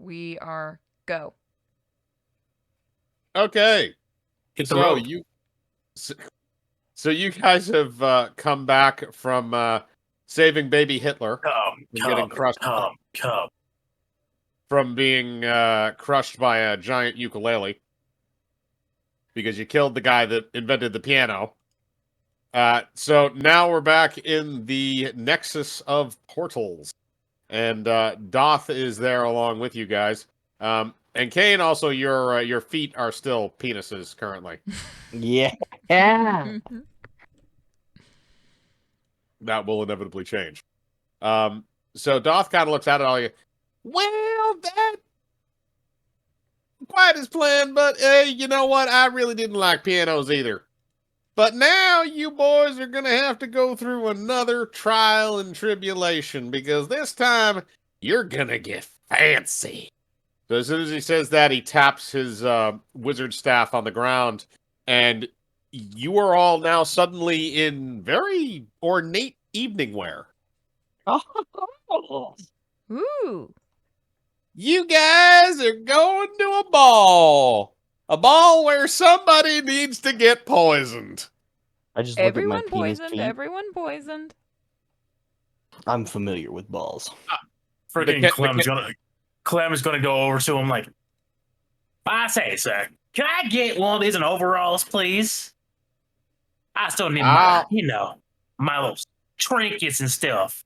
we are go. Okay. Hit the So road. so you guys have come back from saving baby Hitler Come. from being crushed by a giant ukulele because you killed the guy that invented the piano. So now we're back in the Nexus of Portals. And Doth is there along with you guys. And Kane, also, your feet are still penises currently. Yeah. That will inevitably change. So Doth kind of looks at it all. Well, that quite his plan, but hey, you know what? I really didn't like pianos either. But now you boys are gonna have to go through another trial and tribulation because this time you're gonna get fancy. So as soon as he says that, he taps his wizard staff on the ground, and you are all now suddenly in very ornate evening wear. Ooh. You guys are going to a ball. A ball where somebody needs to get poisoned. I just look at my Everyone penis poisoned. feet. Everyone poisoned. I'm familiar with balls. Freaking Clem is gonna go over to him like, I say, sir, can I get one of these in overalls, please? I still need my little trinkets and stuff.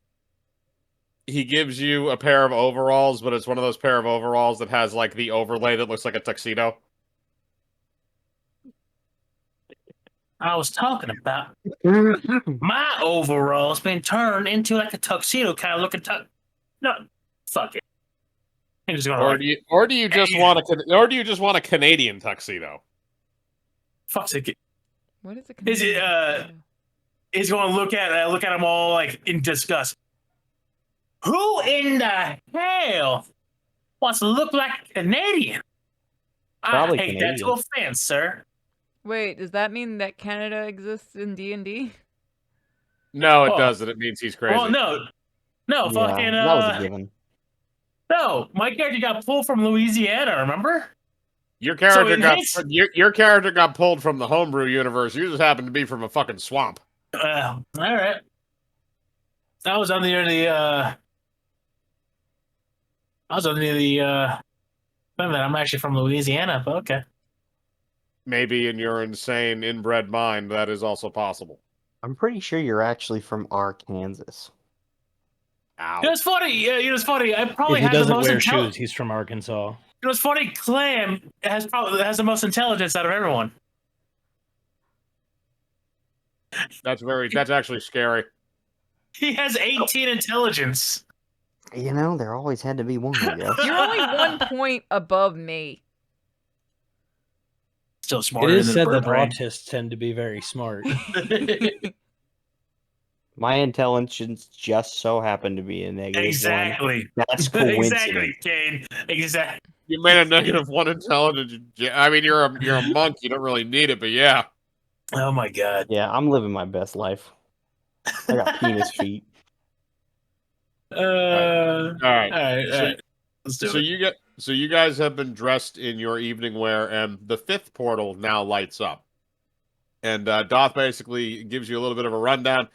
He gives you a pair of overalls, but it's one of those pair of overalls that has like the overlay that looks like a tuxedo. I was talking about my overalls been turned into like a tuxedo kind of looking No, fuck it. I'm just gonna or do you just want a Canadian tuxedo? Fuck's it. What is it? Is it he's going to look at them all like in disgust. Who in the hell wants to look like a Canadian? Probably I hate Canadian. that to offense, sir. Wait, does that mean that Canada exists in D&D? No, it doesn't. It means he's crazy. Well, no, Yeah, fucking. that was a given. No, my character got pulled from Louisiana. Remember? Your character your character got pulled from the homebrew universe. You just happened to be from a fucking swamp. All right. I was under the. I'm actually from Louisiana, but okay. Maybe in your insane inbred mind, that is also possible. I'm pretty sure you're actually from Arkansas. Ow. It was funny. It was funny. I probably If he had the doesn't most wear shoes, he's from Arkansas. It was funny. Clam has the most intelligence out of everyone. That's actually scary. He has 18 intelligence. You know, there always had to be one, I guess. You're only 1 point above me. Still smarter It is than said the that bird brain. autists tend to be very smart. My intelligence just so happened to be a negative Exactly. one. That's coincidence. Exactly, Kane. Exactly. You made a -1 intelligence. I mean, you're a monk. You don't really need it, but yeah. Oh my god. Yeah, I'm living my best life. I got penis feet. All right. Let's do it. So you guys have been dressed in your evening wear, and the 5th portal now lights up. And Doth basically gives you a little bit of a rundown.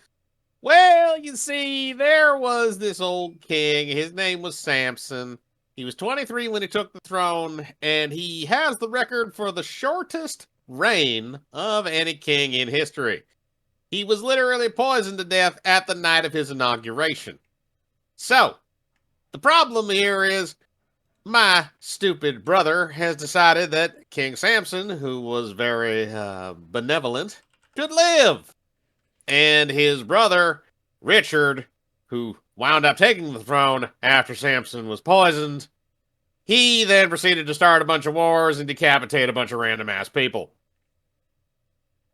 Well, you see, there was this old king. His name was Samson. He was 23 when he took the throne, and he has the record for the shortest reign of any king in history. He was literally poisoned to death at the night of his inauguration. So, the problem here is my stupid brother has decided that King Samson, who was very benevolent, should live. And his brother, Richard, who wound up taking the throne after Samson was poisoned, he then proceeded to start a bunch of wars and decapitate a bunch of random-ass people.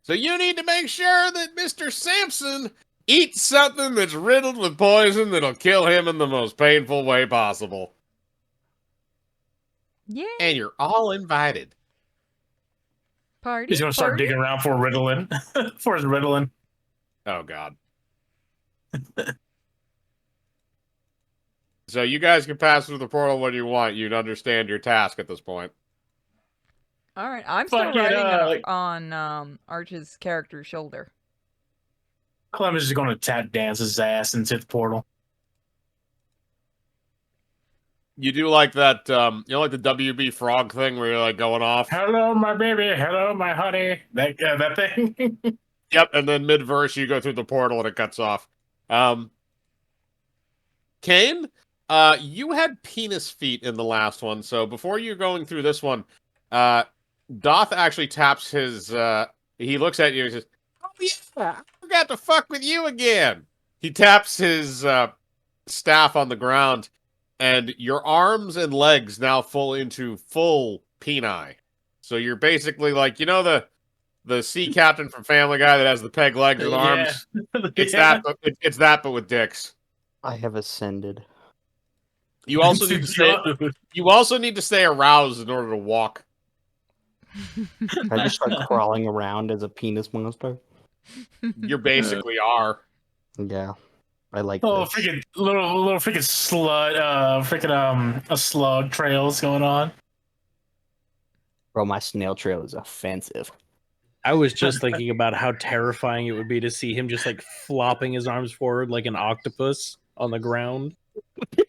So you need to make sure that Mr. Samson eats something that's riddled with poison that'll kill him in the most painful way possible. Yeah. And you're all invited. Party. He's gonna start digging around for Ritalin. For his Ritalin. Oh, God. So you guys can pass through the portal when you want. You'd understand your task at this point. All right, I'm still Fuck it, riding like- on Arch's character's shoulder. Clem is just going to tap dance his ass into the portal. You do like that, like the WB frog thing where you're like going off. Hello, my baby. Hello, my honey. That thing. Yep, and then mid-verse you go through the portal and it cuts off. Kane, you had penis feet in the last one, so before you're going through this one, Doth actually taps his, he looks at you and says, "Oh yeah, I forgot to fuck with you again." He taps his staff on the ground, and your arms and legs now fall into full peni. So you're basically like, the sea captain from Family Guy that has the peg legs and arms? It's that, it's that, but with dicks. I have ascended. You also need to stay. You also need to stay aroused in order to walk. I just start crawling around as a penis monster. You basically are. Yeah, I like Oh, this. freaking little freaking slut, a slug trails going on. Bro, my snail trail is offensive. I was just thinking about how terrifying it would be to see him just like flopping his arms forward like an octopus on the ground.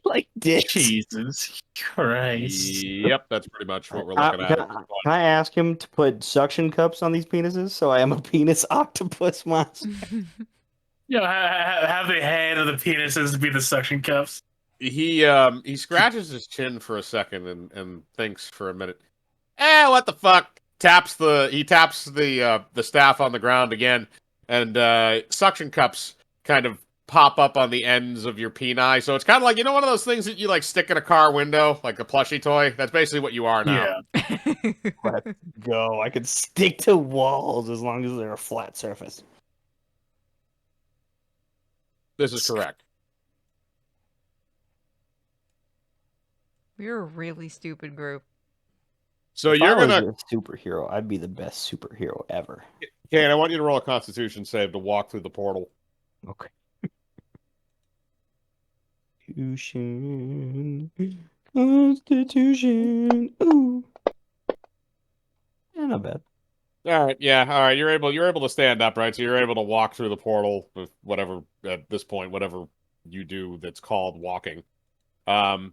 Like dicks. Jesus Christ. Yep, that's pretty much what we're looking at. Can I ask him to put suction cups on these penises so I am a penis octopus monster? Have the head of the penises be the suction cups. He scratches his chin for a second and thinks for a minute. What the fuck? He taps the staff on the ground again, and suction cups kind of pop up on the ends of your peni. So it's kind of like, one of those things that you like stick in a car window, like a plushie toy. That's basically what you are now. Yeah. Let's go. I could stick to walls as long as they're a flat surface. This is correct. We're a really stupid group. So If you're I was gonna, a superhero, I'd be the best superhero ever. Kane, I want you to roll a Constitution save to walk through the portal. Okay. Constitution. Ooh. Yeah, not bad. All right, yeah, all right. You're able to stand up, right? So you're able to walk through the portal with whatever at this point, whatever you do that's called walking. And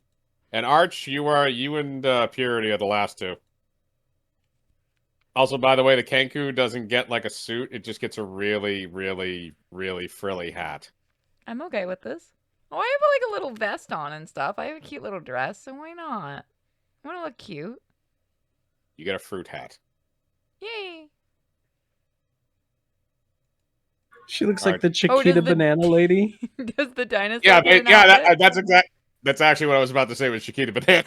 Arch, you and Purity are the last two. Also, by the way, the Kenku doesn't get like a suit; it just gets a really, really, really frilly hat. I'm okay with this. Oh, I have like a little vest on and stuff. I have a cute little dress, so why not? I want to look cute. You get a fruit hat. Yay! She looks All like the Oh, does Chiquita the- banana lady. Does the dinosaur Yeah, get an outfit? that's exact. That's actually what I was about to say with Chiquita Banana.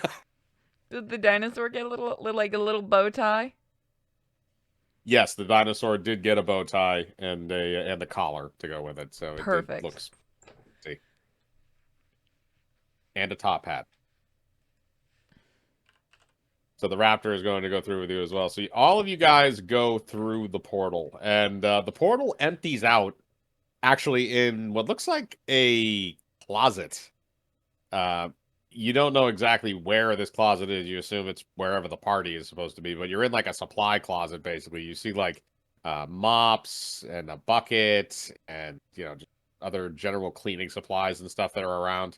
Did the dinosaur get a little bow tie? Yes, the dinosaur did get a bow tie and the collar to go with it, so it Perfect. looks. See, and a top hat. So the raptor is going to go through with you as well. So all of you guys go through the portal, and the portal empties out, actually in what looks like a closet. You don't know exactly where this closet is. You assume it's wherever the party is supposed to be, but you're in like a supply closet, basically. You see like mops and a bucket and, just other general cleaning supplies and stuff that are around.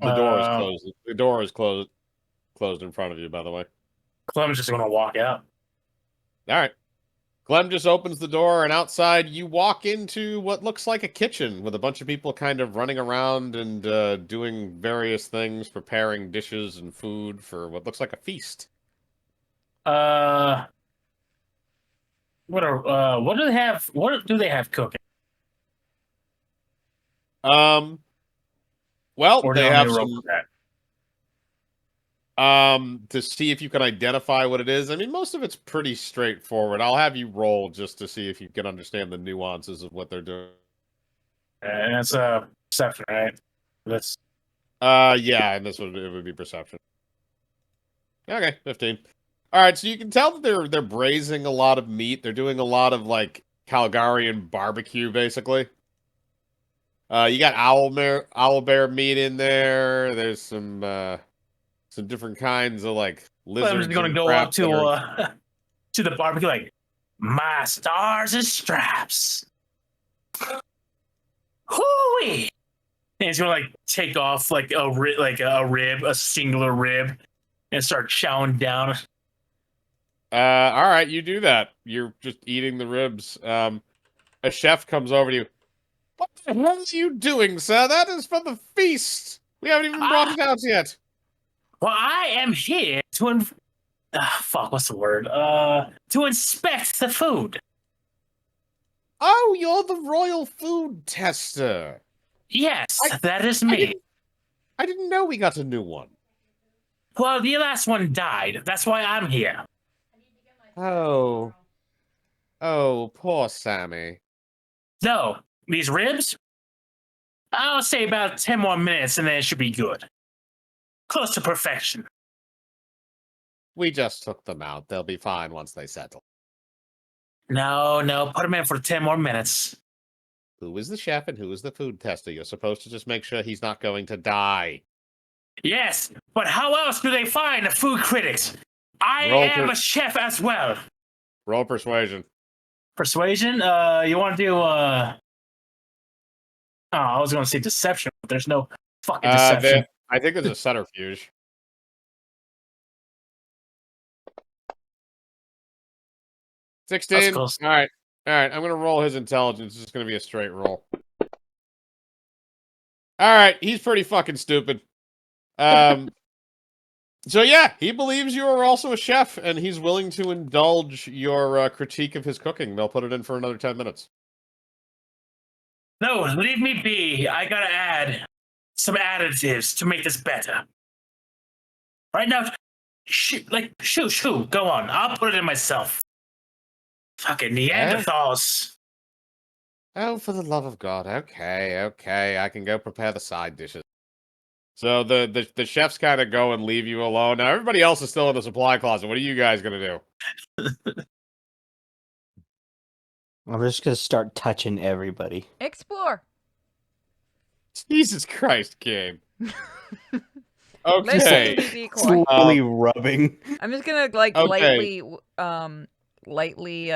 The door is closed. The door is closed in front of you, by the way. Clem's just gonna walk out. All right. Clem just opens the door, and outside you walk into what looks like a kitchen with a bunch of people kind of running around and doing various things, preparing dishes and food for what looks like a feast. What do they have? What do they have cooking? Well, Or do they you want have me to roll some for that? to see if you can identify what it is. I mean, most of it's pretty straightforward. I'll have you roll just to see if you can understand the nuances of what they're doing. And it's a perception, right? That's Yeah, and it would be perception. Okay, 15. All right, so you can tell that they're braising a lot of meat. They're doing a lot of like Calgarian barbecue, basically. You got owl bear meat in there. There's some different kinds of like I'm lizards just gonna and go crap up that are. to the barbecue like, my stars and straps. Hooey! And he's gonna like take off like a rib, a singular rib, and start chowing down. All right, you do that. You're just eating the ribs. A chef comes over to you. What the hell are you doing, sir? That is for the feast. We haven't even brought it out yet. Well, I am here to fuck, what's the word? To inspect the food. Oh, you're the royal food tester. Yes, I- that is I me. didn't know we got a new one. Well, the last one died. That's why I'm here. Oh. Oh, poor Sammy. So, these ribs, I'll say about 10 more minutes and then it should be good. Close to perfection. We just took them out. They'll be fine once they settle. No, put them in for 10 more minutes. Who is the chef and who is the food tester? You're supposed to just make sure he's not going to die. Yes, but how else do they find the food critics? I am a chef as well. Roll persuasion. Persuasion? You want to do, oh, I was going to say deception, but there's no fucking deception. I think there's a centrifuge. 16. All right. I'm going to roll his intelligence. It's going to be a straight roll. All right. He's pretty fucking stupid. So yeah, he believes you are also a chef, and he's willing to indulge your critique of his cooking. They'll put it in for another 10 minutes. No, leave me be. I gotta add some additives to make this better. Right now, shoo, go on. I'll put it in myself. Fucking Neanderthals. Oh, for the love of God. Okay. I can go prepare the side dishes. So the chefs kind of go and leave you alone. Now everybody else is still in the supply closet. What are you guys gonna do? I'm just gonna start touching everybody. Explore. Jesus Christ, game. Listen Okay. to me be quiet. Slowly rubbing. I'm just gonna like Okay. lightly,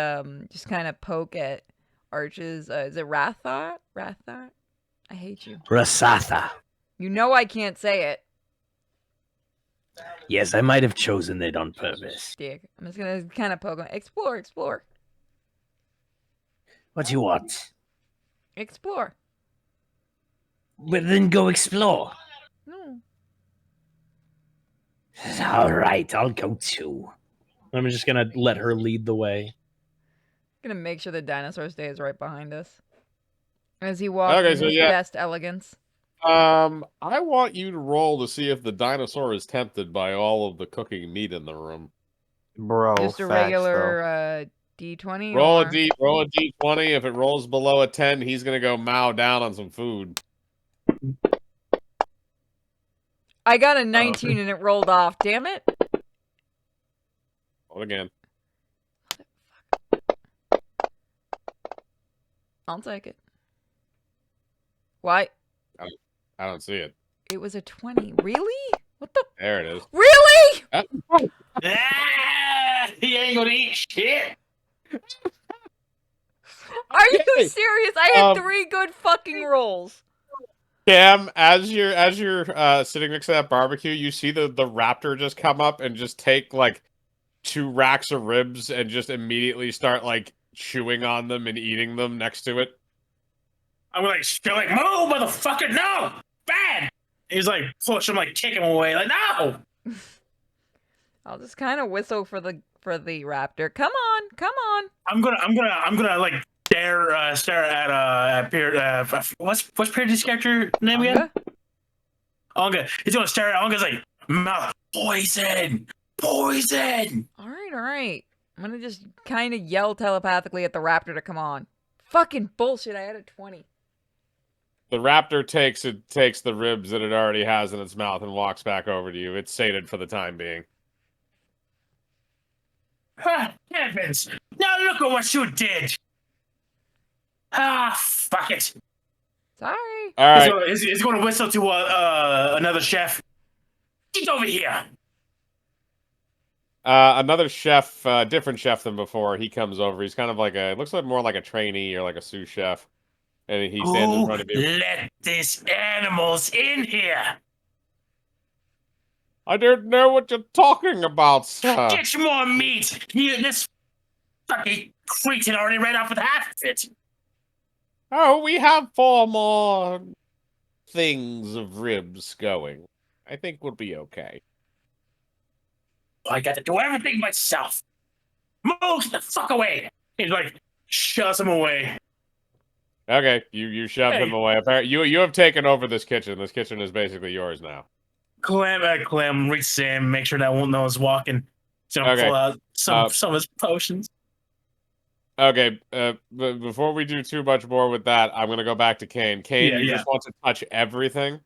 just kind of poke at Arch's. Is it Rathot? Rathot? I hate you. Rasatha. You know I can't say it. Yes, I might have chosen it on purpose. Dick. I'm just gonna kind of poke him. Explore. What do you want? Explore. Well, then go explore. No. All right, I'll go too. I'm just gonna let her lead the way. Gonna make sure the dinosaur stays right behind us. As he walks Okay, in so his yeah. best elegance. I want you to roll to see if the dinosaur is tempted by all of the cooking meat in the room. Bro, Just a regular D20 Roll or... a D20. If it rolls below a 10, he's gonna go mow down on some food. I got a 19 and it rolled off. Damn it. Roll again. I'll take it. Why? I don't see it. It was a 20. Really? What the? There it is. Really? He ain't gonna eat shit. Are you Okay. serious? I had 3 good fucking rolls. Cam, as you're sitting next to that barbecue, you see the raptor just come up and just take like 2 racks of ribs and just immediately start like chewing on them and eating them next to it. I'm like, move, motherfucker, no! Bad! He's like, push him, like, kick him away, like, no! I'll just kind of whistle for the raptor. Come on. I'm gonna like stare at Peter. What's Peter's character name again? Onga. He's gonna stare at Onga's like, mouth poison. All right. I'm gonna just kind of yell telepathically at the raptor to come on. Fucking bullshit. I had a 20. The raptor takes the ribs that it already has in its mouth and walks back over to you. It's sated for the time being. Heavens! Now look at what you did! Ah, fuck it. Sorry. All right. He's going to whistle to another chef. Get over here. Another chef, different chef than before. He comes over. He's kind of like looks like more like a trainee or like a sous chef, and he stands in front of you. Let these animals in here. I don't know what you're talking about, sir. Get some more meat. This fucking cretin already ran off with half of it. Oh, we have 4 more things of ribs going. I think we'll be okay. I got to do everything myself. Move the fuck away. He's like, shoves him away. Okay, you shoved him away. Apparently, you have taken over this kitchen. This kitchen is basically yours now. Clem reaches in, make sure that one knows walking. He's gonna pull out some of his potions. Okay, before we do too much more with that, I'm gonna go back to Kane. Kane, you just want to touch everything?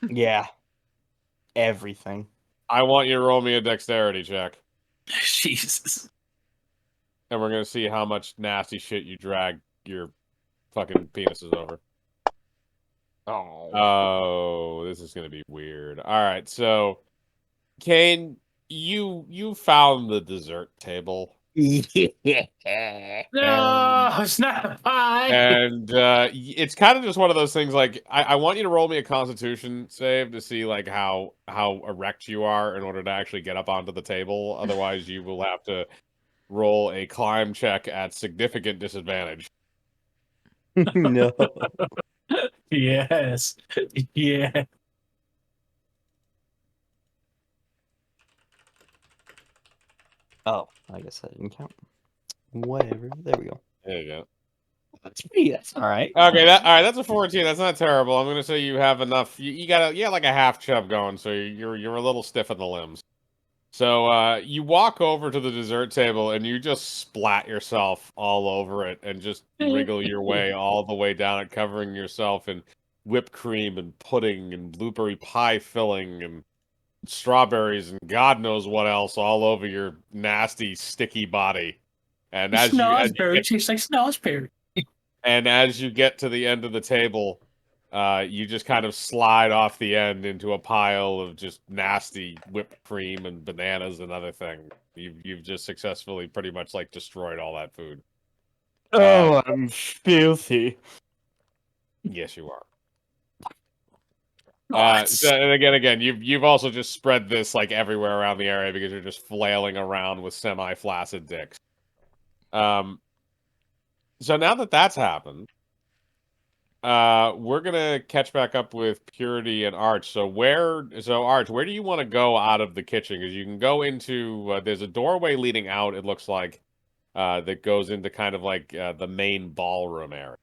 Yeah. Everything. I want you to roll me a dexterity check. Jesus. And we're gonna see how much nasty shit you drag your fucking penises over. Oh, this is gonna be weird. Alright, so Kane, you found the dessert table. Yeah. No, it's not a pie. And it's kind of just one of those things. Like I want you to roll me a Constitution save to see like how erect you are in order to actually get up onto the table. Otherwise, you will have to roll a climb check at significant disadvantage. No. Yes. Yeah. Oh, I guess that didn't count. Whatever. There we go. There you go. That's all right. Okay, all right. That's a 14. That's not terrible. I'm gonna say you have enough. You got like a half chub going, so you're a little stiff in the limbs. So you walk over to the dessert table and you just splat yourself all over it and just wriggle your way all the way down it, covering yourself in whipped cream and pudding and blueberry pie filling and strawberries and God knows what else all over your nasty, sticky body. And as tastes like snozzberry. And as you get to the end of the table, you just kind of slide off the end into a pile of just nasty whipped cream and bananas and other things. You've just successfully pretty much like destroyed all that food. Oh, I'm filthy. Yes, you are. And again, you've also just spread this like everywhere around the area because you're just flailing around with semi-flaccid dicks. So now that that's happened, we're gonna catch back up with Purity and Arch. So Arch, where do you want to go out of the kitchen? Because you can go into there's a doorway leading out. It looks like that goes into kind of like the main ballroom area.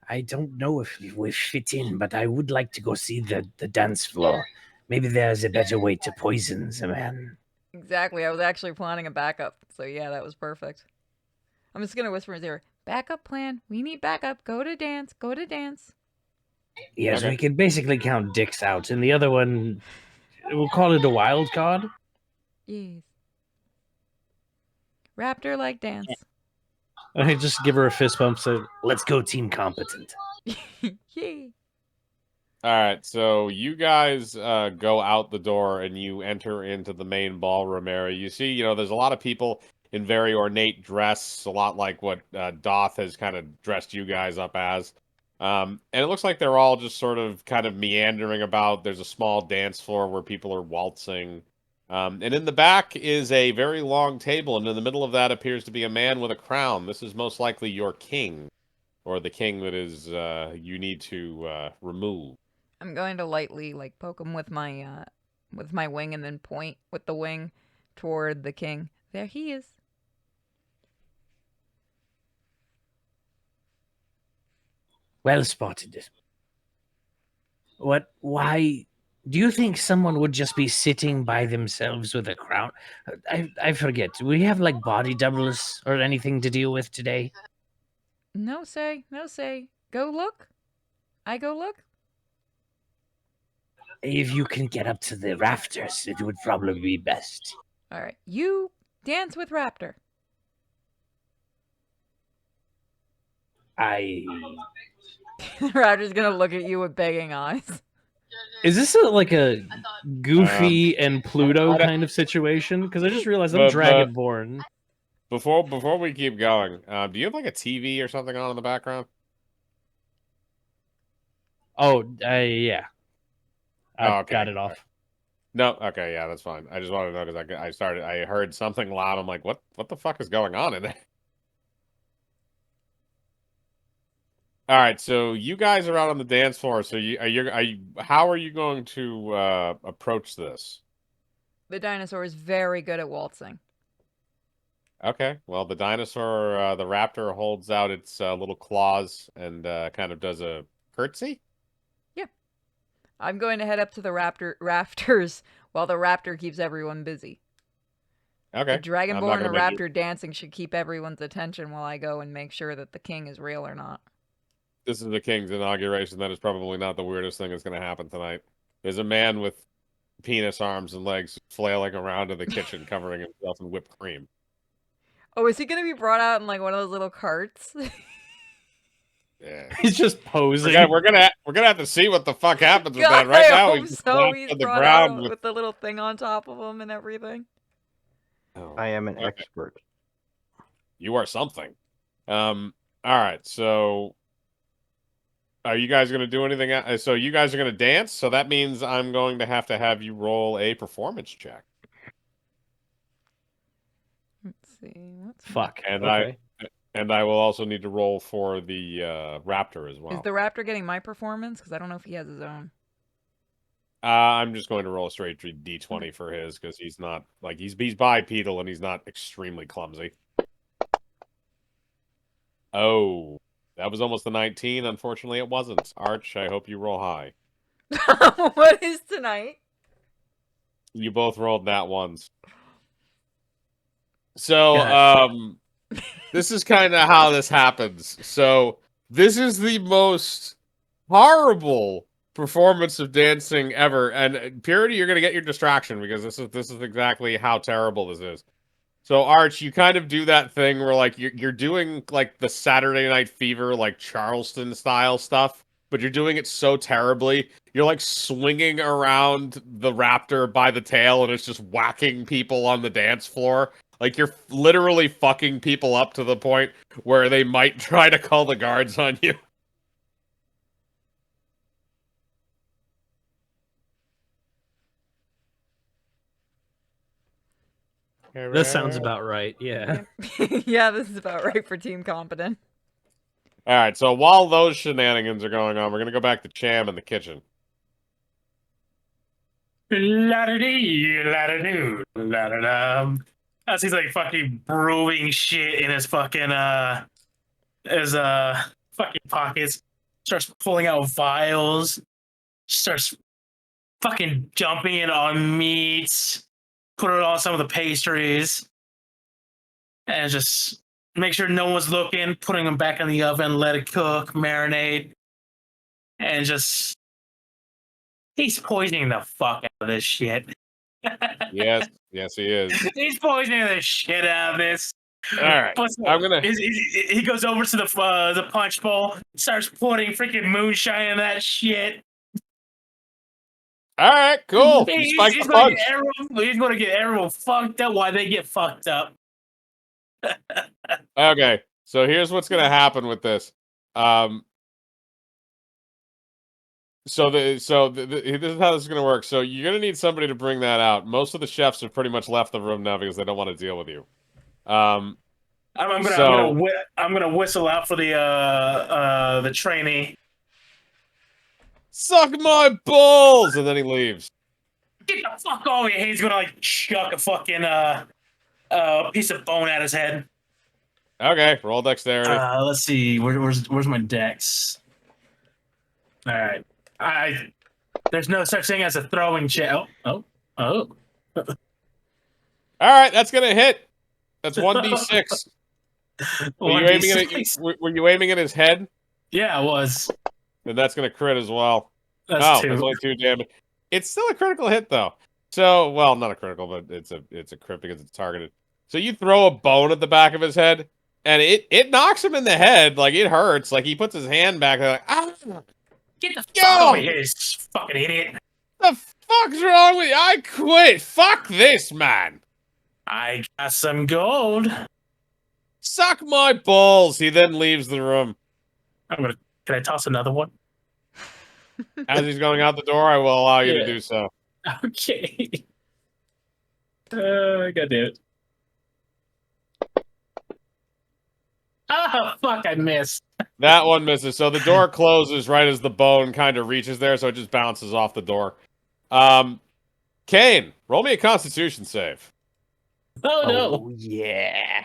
I don't know if we fit in, but I would like to go see the dance floor. Maybe there's a better way to poison the man. Exactly. I was actually planning a backup. So yeah, that was perfect. I'm just going to whisper in his ear, backup plan. We need backup. Go to dance. Go to dance. Yes, Okay. we can basically count dicks out. And the other one, we'll call it a wild card. Yes. Raptor like dance. I just give her a fist bump, so let's go team competent. Yay. All right, so you guys go out the door and you enter into the main ballroom area. You see, there's a lot of people in very ornate dress, a lot like what Doth has kind of dressed you guys up as. And it looks like they're all just sort of kind of meandering about. There's a small dance floor where people are waltzing. And in the back is a very long table, and in the middle of that appears to be a man with a crown. This is most likely your king, or the king that is you need to remove. I'm going to lightly poke him with my wing and then point with the wing toward the king. There he is. Well spotted. Why do you think someone would just be sitting by themselves with a crown? I forget. Do we have body doubles or anything to deal with today? No say. Go look. I go look. If you can get up to the rafters, it would probably be best. All right. You dance with Raptor. I Raptor's gonna look at you with begging eyes. is this like a Goofy and Pluto I don't- kind of situation? Because I just realized I'm But- Dragonborn. Before we keep going, do you have like a TV or something on in the background? Oh, yeah. I Oh, okay. got it off. No, okay, yeah, that's fine. I just wanted to know because I heard something loud. I'm like, what the fuck is going on in there? All right, so you guys are out on the dance floor. So how are you going to approach this? The dinosaur is very good at waltzing. Okay, well, the dinosaur, the raptor holds out its little claws and kind of does a curtsy. I'm going to head up to the rafters while the raptor keeps everyone busy. Okay, A dragonborn gonna and a make you- raptor dancing should keep everyone's attention while I go and make sure that the king is real or not. This is the king's inauguration. That is probably not the weirdest thing that's going to happen tonight. There's a man with penis arms and legs flailing around in the kitchen, covering himself in whipped cream. Oh, is he going to be brought out in like one of those little carts? Yeah. He's just posing. We're gonna have to see what the fuck happens with that. God, Right I now, hope he's so. down He's to the brought ground out with the little thing on top of him and everything. Oh, I am an okay. expert. You are something. All right. So, are you guys gonna do anything? So you guys are gonna dance. So that means I'm going to have you roll a performance check. Let's see. What's Fuck. And Okay. I will also need to roll for the raptor as well. Is the raptor getting my performance? Because I don't know if he has his own. I'm just going to roll a straight D20 for his because he's not like he's bipedal and he's not extremely clumsy. Oh, that was almost a 19. Unfortunately, it wasn't. Arch, I hope you roll high. What is tonight? You both rolled nat ones. So, this is kind of how this happens. So, this is the most horrible performance of dancing ever. And Purity, you're gonna get your distraction because this is exactly how terrible this is. So Arch, you kind of do that thing where like you're doing like the Saturday Night Fever like Charleston style stuff, but you're doing it so terribly. You're like swinging around the raptor by the tail and it's just whacking people on the dance floor. Like you're literally fucking people up to the point where they might try to call the guards on you. This sounds about right. Yeah. Yeah, this is about right for Team Competent. All right, so while those shenanigans are going on, we're gonna go back to Cham in the kitchen. La-da-dee, la-da-doo, la-da-da. As he's like fucking brewing shit in his fucking fucking pockets, starts pulling out vials, starts fucking dumping it on meats, put it on some of the pastries, and just make sure no one's looking, putting them back in the oven, let it cook, marinate, and just he's poisoning the fuck out of this shit. Yes, he is. He's poisoning the shit out of this. All right, I'm gonna. He goes over to the punch bowl, starts putting freaking moonshine in that shit. All right, cool. You He's spiked the gonna punch. he's gonna get everyone fucked up while they get fucked up. Okay, so here's what's gonna happen with this. This is how this is gonna work. So you're gonna need somebody to bring that out. Most of the chefs have pretty much left the room now because they don't want to deal with you. I'm gonna whistle out for the trainee. Suck my balls, and then he leaves. Get the fuck over here! He's gonna like chuck a fucking piece of bone at his head. Okay, roll dexterity. Let's see. Where's my dex? All right. There's no such thing as a throwing check. Oh. All right, that's gonna hit. That's 1d6. Were you aiming at his head? Yeah, I was. Then that's gonna crit as well. That's That's 2. only 2 damage. It's still a critical hit though. So, well, not a critical, but it's a crit because it's targeted. So you throw a bone at the back of his head, And it knocks him in the head, like it hurts. Like he puts his hand back, like, ah, Get the fuck yo, over here, you fucking idiot. the fuck's wrong with you? I quit. Fuck this, man. I got some gold. Suck my balls. He then leaves the room. Can I toss another one? As he's going out the door, I will allow you to do so. Okay. God damn it. Oh, fuck, I missed. That one misses. So the door closes right as the bone kind of reaches there, so it just bounces off the door. Kane, roll me a Constitution save. Oh, no. Oh, yeah.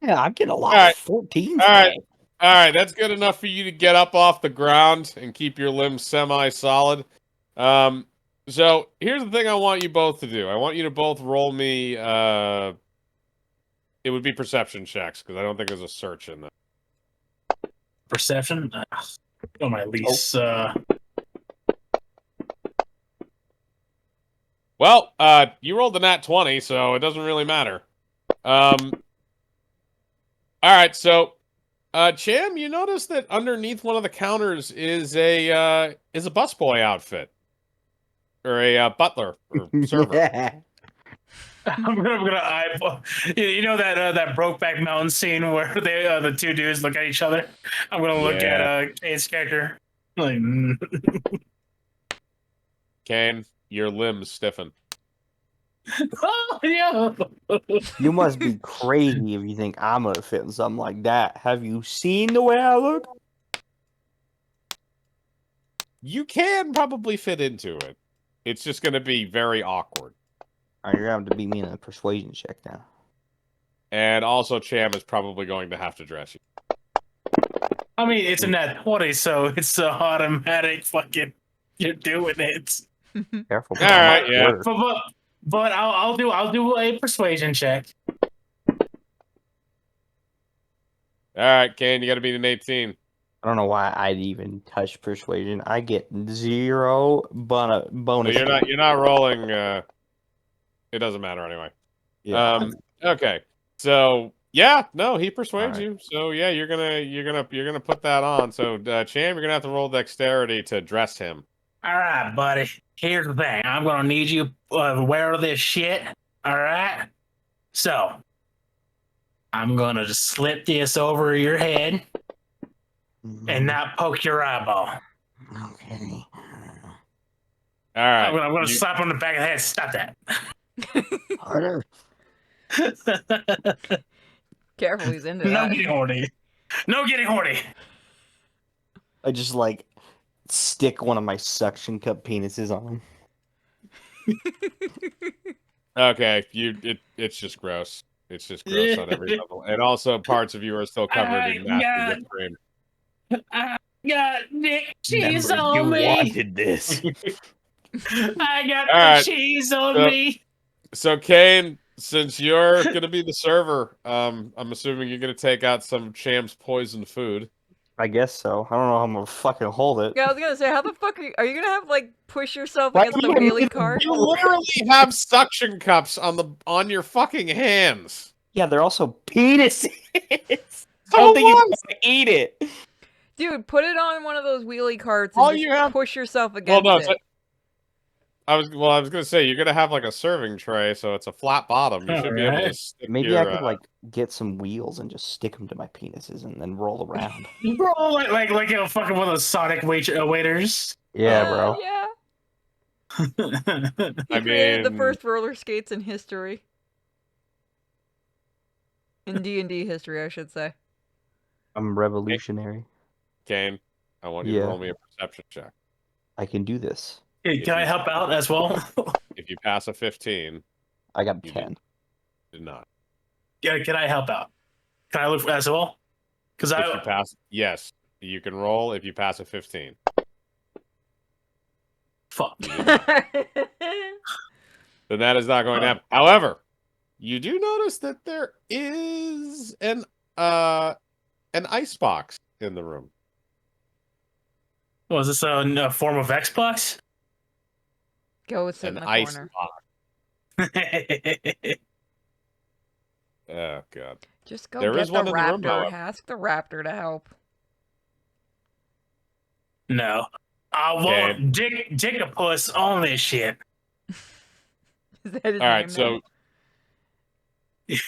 Yeah, I'm getting a lot All of 14s. All right. today. All right, that's good enough for you to get up off the ground and keep your limbs semi-solid. So here's the thing I want you both to do. I want you to both roll me. It would be perception checks because I don't think there's a search in there. Perception? Oh, my lease. Well, you rolled the nat 20, so it doesn't really matter. All right, so Cham, you notice that underneath one of the counters is a busboy outfit. Or a butler or server. Yeah. I'm gonna eyeball. You know that Brokeback Mountain scene where they the two dudes look at each other. I'm gonna look at Kane's character. Like, Kane, your limbs stiffen. oh yeah. You must be crazy if you think I'm gonna fit in something like that. Have you seen the way I look? You can probably fit into it. It's just going to be very awkward. All right, you're gonna have to beat me in a persuasion check now. And also, Cham is probably going to have to dress you. I mean, it's a nat 20, so it's a automatic fucking. You're doing it. Careful. All right, yeah. But I'll do a persuasion check. All right, Kane, you got to beat an 18. I don't know why I'd even touch persuasion. I get 0 bonus. So you're not rolling. It doesn't matter anyway. Yeah. Okay. So yeah, no, he persuades All right. you. So yeah, you're gonna put that on. So Cham, you're gonna have to roll dexterity to dress him. All right, buddy. Here's the thing. I'm gonna need you to wear this shit. All right. So I'm gonna just slip this over your head and not poke your eyeball. Okay. All right. I'm gonna slap on the back of the head. Stop that. Harder. Careful, he's into No that. getting horny. No getting horny. I just like stick one of my suction cup penises on him. Okay, it's just gross. It's just gross on every level. And also, parts of you are still covered in nasty whipped cream. I got Nick cheese Remember, on you me. wanted this. I got All right, cheese on so- me. So, Kane, since you're gonna be the server, I'm assuming you're gonna take out some Cham's poisoned food. I guess so. I don't know how I'm gonna fucking hold it. Yeah, I was gonna say, how the fuck are you gonna have like push yourself Why against the do you wheelie need- cart? You literally have suction cups on your fucking hands. Yeah, they're also penises. I So don't think you what? can eat it. Dude, put it on one of those wheelie carts and All just you have- push yourself Well, against no, it. so- I was gonna say you're gonna have like a serving tray, so it's a flat bottom. You should be able to Alright. stick Maybe your, I could like get some wheels and just stick them to my penises and then roll around. Bro, like you know, fucking one of those Sonic waiters. Yeah, bro. Yeah. He I created the mean- first roller skates in history. In D&D history, I should say. I'm revolutionary. Kane, I want you to Yeah. roll me a perception check. I can do this. Hey, can I help out as well? If you pass a 15, I got You 10. did not. Yeah, can I help out? Can I look as well? Because If you pass, yes, you can roll. If you pass a 15, fuck. then that is not going to happen. However, you do notice that there is an ice box in the room. Was this a form of Xbox? Go sit An in the ice corner. lock. Oh god. Just go There get is the one in the room, raptor. however. Ask the raptor to help. No. I Okay. want Dick a puss on this shit. Is that his All right, name so now?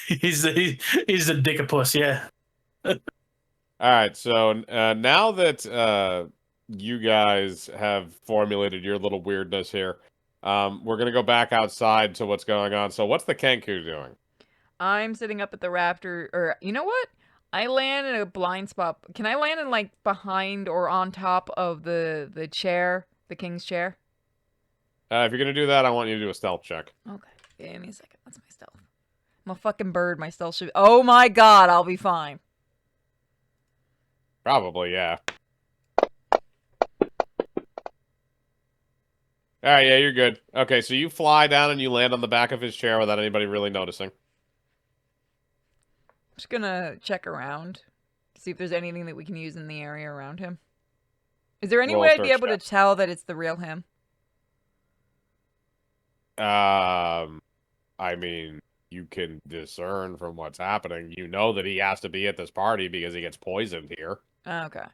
he's the Dickopus, yeah. all right, so now that you guys have formulated your little weirdness here, we're gonna go back outside to what's going on. So what's the Kenku doing? I'm sitting up at the raptor, or you know what? I land in a blind spot. Can I land in like behind or on top of the chair, the king's chair? If you're gonna do that, I want you to do a stealth check. Okay, give me a second. That's my stealth. I'm a fucking bird. My stealth should. Oh my god, I'll be fine. Probably, yeah. All right, yeah, you're good. Okay, so you fly down and you land on the back of his chair without anybody really noticing. Just gonna check around, see if there's anything that we can use in the area around him. Is there any Roll way a I'd be search able to check. tell that it's the real him? I mean, you can discern from what's happening. You know that he has to be at this party because he gets poisoned here. Okay.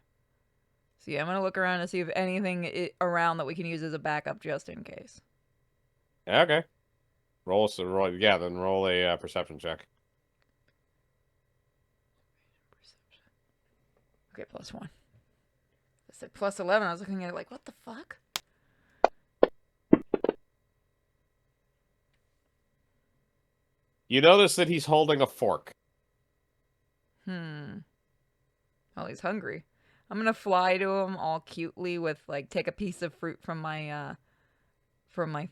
So yeah, I'm gonna look around and see if anything around that we can use as a backup just in case. Okay. Yeah, then roll a perception check. Okay, +1. I said +11. I was looking at it like, what the fuck? You notice that he's holding a fork. Well, he's hungry. I'm gonna fly to him all cutely with like take a piece of fruit from my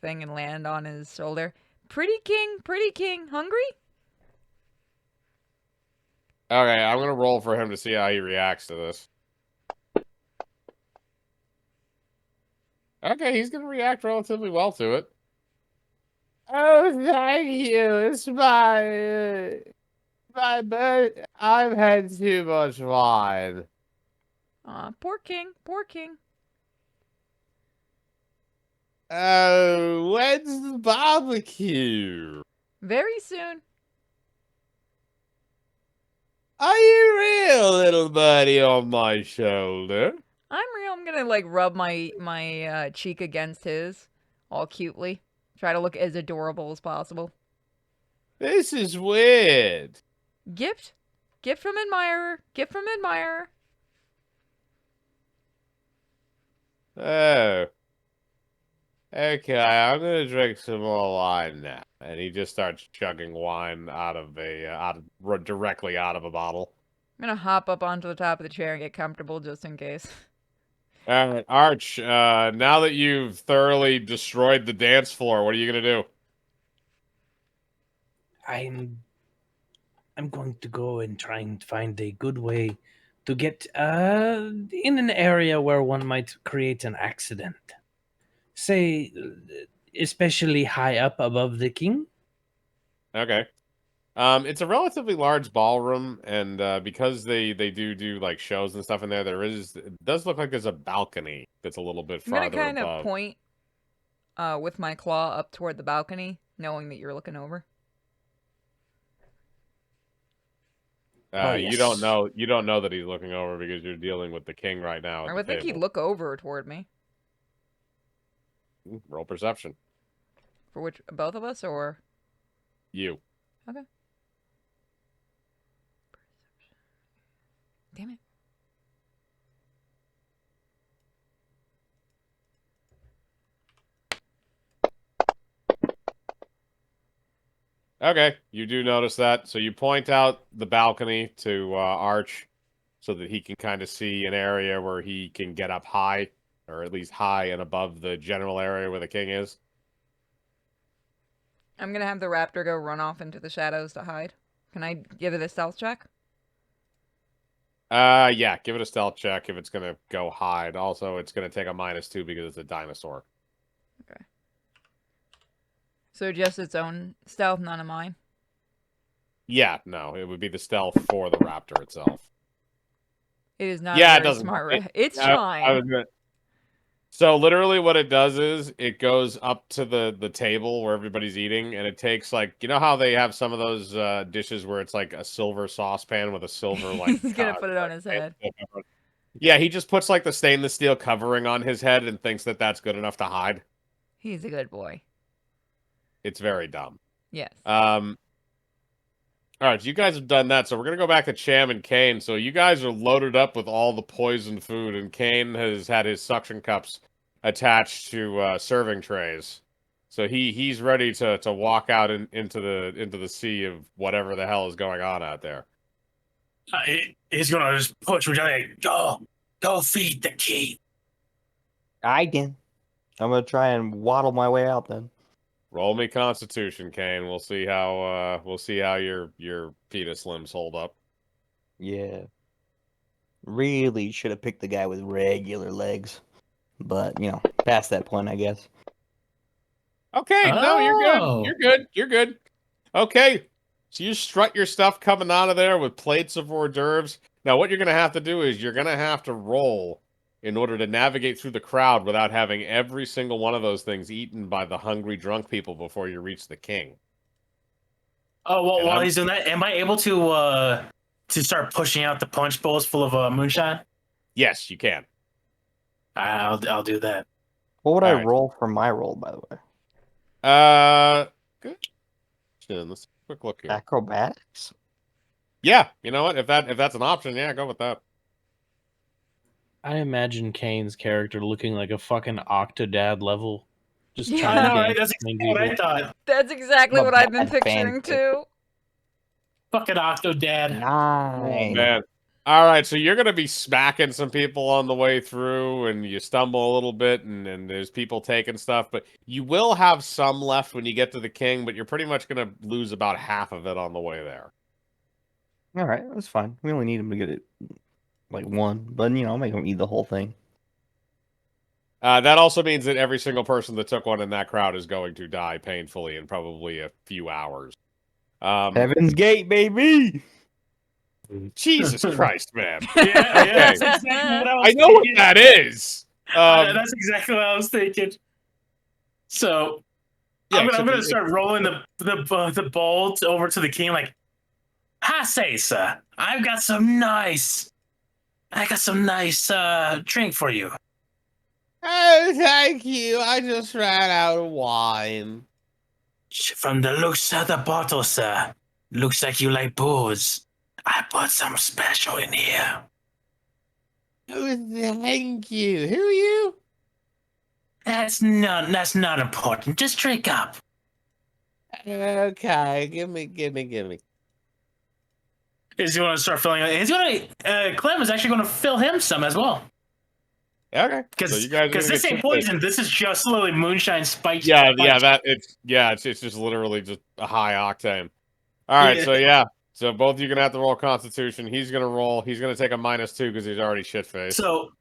thing and land on his shoulder. Pretty king, hungry? Okay, I'm gonna roll for him to see how he reacts to this. Okay, he's gonna react relatively well to it. Oh, thank you. It's my bird. I've had too much wine. Aw, poor king, poor king. Oh, when's the barbecue? Very soon. Are you real, little buddy on my shoulder? I'm real. I'm gonna like rub my cheek against his, all cutely. Try to look as adorable as possible. This is weird. Gift, gift from admirer, gift from admirer. Oh. Okay, I'm gonna drink some more wine now. And he just starts chugging wine directly out of a bottle. I'm gonna hop up onto the top of the chair and get comfortable just in case. All right, Arch, now that you've thoroughly destroyed the dance floor, what are you gonna do? I'm going to go and try and find a good way to get in an area where one might create an accident. Say, especially high up above the king. Okay. It's a relatively large ballroom, and because they do like shows and stuff in there, it does look like there's a balcony that's a little bit I'm gonna farther kind of above. point with my claw up toward the balcony, knowing that you're looking over. Oh, You don't yes. know that he's looking over because you're dealing with the king right now I at would the think he'd table. look over toward me. Roll perception. For which, both of us, or? You. Okay. Damn it. Okay, you do notice that. So you point out the balcony to Arch so that he can kind of see an area where he can get up high, or at least high and above the general area where the king is. I'm gonna have the raptor go run off into the shadows to hide. Can I give it a stealth check? Yeah, give it a stealth check if it's gonna go hide. Also, it's gonna take a -2 because it's a dinosaur. Okay. So just its own stealth, none of mine. Yeah, no, it would be the stealth for the raptor itself. It is not Yeah, a it very doesn't. smart. It's I trying. was gonna, So literally what it does is it goes up to the table where everybody's eating, and it takes like, you know how they have some of those dishes where it's like a silver saucepan with a silver like He's gonna put it on his head. Yeah, he just puts like the stainless steel covering on his head and thinks that that's good enough to hide. He's a good boy. It's very dumb. Yes. All right, so you guys have done that, so we're gonna go back to Cham and Kane. So you guys are loaded up with all the poisoned food, and Kane has had his suction cups attached to serving trays. So he's ready to walk out into the sea of whatever the hell is going on out there. He's gonna just push me like, go feed the king. I can. I'm gonna try and waddle my way out then. Roll me Constitution, Kane. We'll see how your penis limbs hold up. Yeah. Really should have picked the guy with regular legs. But, past that point, I guess. Okay, no, you're good. Oh. You're good. You're good. Okay. So you strut your stuff coming out of there with plates of hors d'oeuvres. Now, what you're going to have to do is you're going to have to roll in order to navigate through the crowd without having every single one of those things eaten by the hungry drunk people before you reach the king. Oh, well, And while I'm- he's doing that, am I able to start pushing out the punch bowls full of moonshine? Yes, you can. I'll do that. What would I Alright. roll for my roll, by the way? Good. Let's quick look here. Acrobatics? Yeah, you know what? If that's an option, yeah, go with that. I imagine Kane's character looking like a fucking Octodad level. Just Yeah. trying I to know, get right? That's exactly what I thought. That's exactly I'm a what I've been bad picturing fanfic. too. Fucking Octodad. Oh, Nine. man. All right, so you're gonna be smacking some people on the way through, and you stumble a little bit, and there's people taking stuff, but you will have some left when you get to the king, but you're pretty much gonna lose about half of it on the way there. All right, that's fine. We only need him to get it like one, but I'll make him eat the whole thing. That also means that every single person that took one in that crowd is going to die painfully in probably a few hours. Heaven's Gate, baby. Jesus Christ, man. Yeah, that's exactly what I was I know what thinking. that is. That's exactly what I was thinking. So Yeah, I'm except gonna it- start rolling the bowl over to the king, like, "I say, sir, I got some nice drink for you." Oh, thank you. I just ran out of wine. From the looks of the bottle, sir, looks like you like booze. I put some special in here. Oh, thank you. Who are you? That's not important. Just drink up. Okay, give me. Is he going to start filling it? He's going to. Clem is actually going to fill him some as well. Okay. Because So you guys are gonna this get ain't two plates. poison. This is just literally moonshine spiked. Yeah, punch. it's just literally just a high octane. All right, Yeah. so yeah, so both of you gonna have to roll Constitution. He's gonna roll. He's gonna take a -2 because he's already shit faced. So,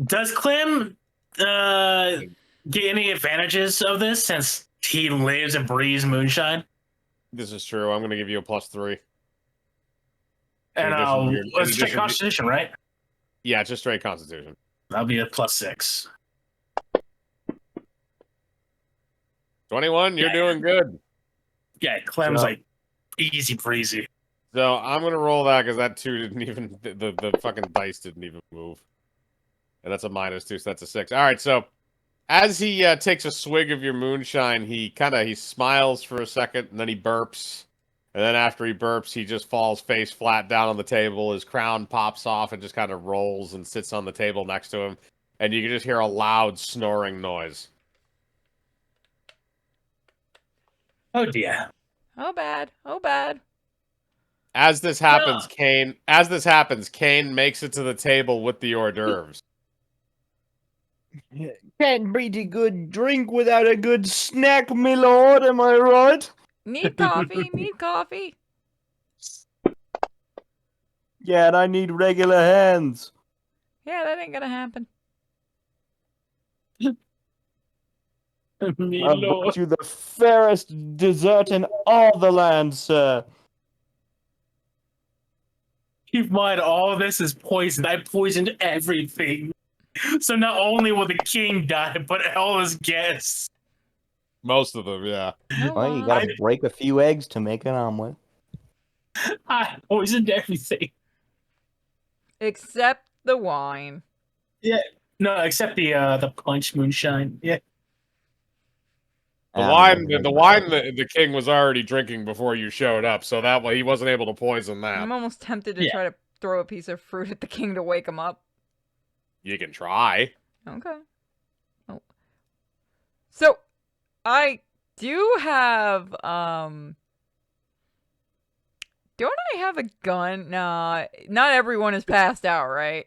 does Clem get any advantages of this since he lives and breathes moonshine? This is true. I'm gonna give you a +3. And addition to your- in it's straight addition to- Constitution, right? Yeah, it's just straight Constitution. That'll be a +6. 21. You're Yeah. doing good. Yeah, Clem's So- like easy breezy. So I'm gonna roll that because that 2 didn't even the fucking dice didn't even move, and that's a -2, so that's a 6. All right, so as he takes a swig of your moonshine, he smiles for a second, and then he burps, and then after he burps, he just falls face flat down on the table. His crown pops off and just kind of rolls and sits on the table next to him, and you can just hear a loud snoring noise. Oh dear. Oh bad. Oh bad. As this happens, No. Kane makes it to the table with the hors d'oeuvres. Can't beat a good drink without a good snack, my lord. Am I right? Need coffee. Need coffee. Yeah, and I need regular hands. Yeah, that ain't gonna happen. Me I've lord. brought you the fairest dessert in all the land, sir. Keep in mind, all of this is poison. I poisoned everything. So not only will the king die, but all his guests. Most of them, yeah. No, Well, you gotta break a few eggs to make an omelet. I poisoned everything. except the wine. Yeah. No, except the punch moonshine. Yeah. The I wine, mean, the wine that the king was already drinking before you showed up, so that way he wasn't able to poison that. I'm almost tempted to Yeah. try to throw a piece of fruit at the king to wake him up. You can try. Okay. Oh. So, I do have, don't I have a gun? Nah, not everyone is passed out, right?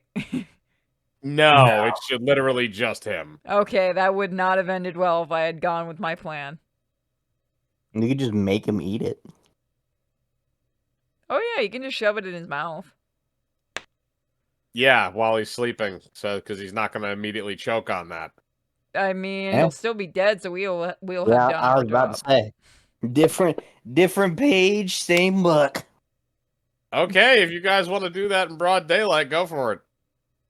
No, it's literally just him. Okay, that would not have ended well if I had gone with my plan. you could just make him eat it. Oh yeah, you can just shove it in his mouth. Yeah, while he's sleeping, so because he's not going to immediately choke on that. I mean, Yeah. he'll still be dead, so we'll have Yeah, done I our was about job. to say. Different page, same book. Okay, if you guys want to do that in broad daylight, go for it.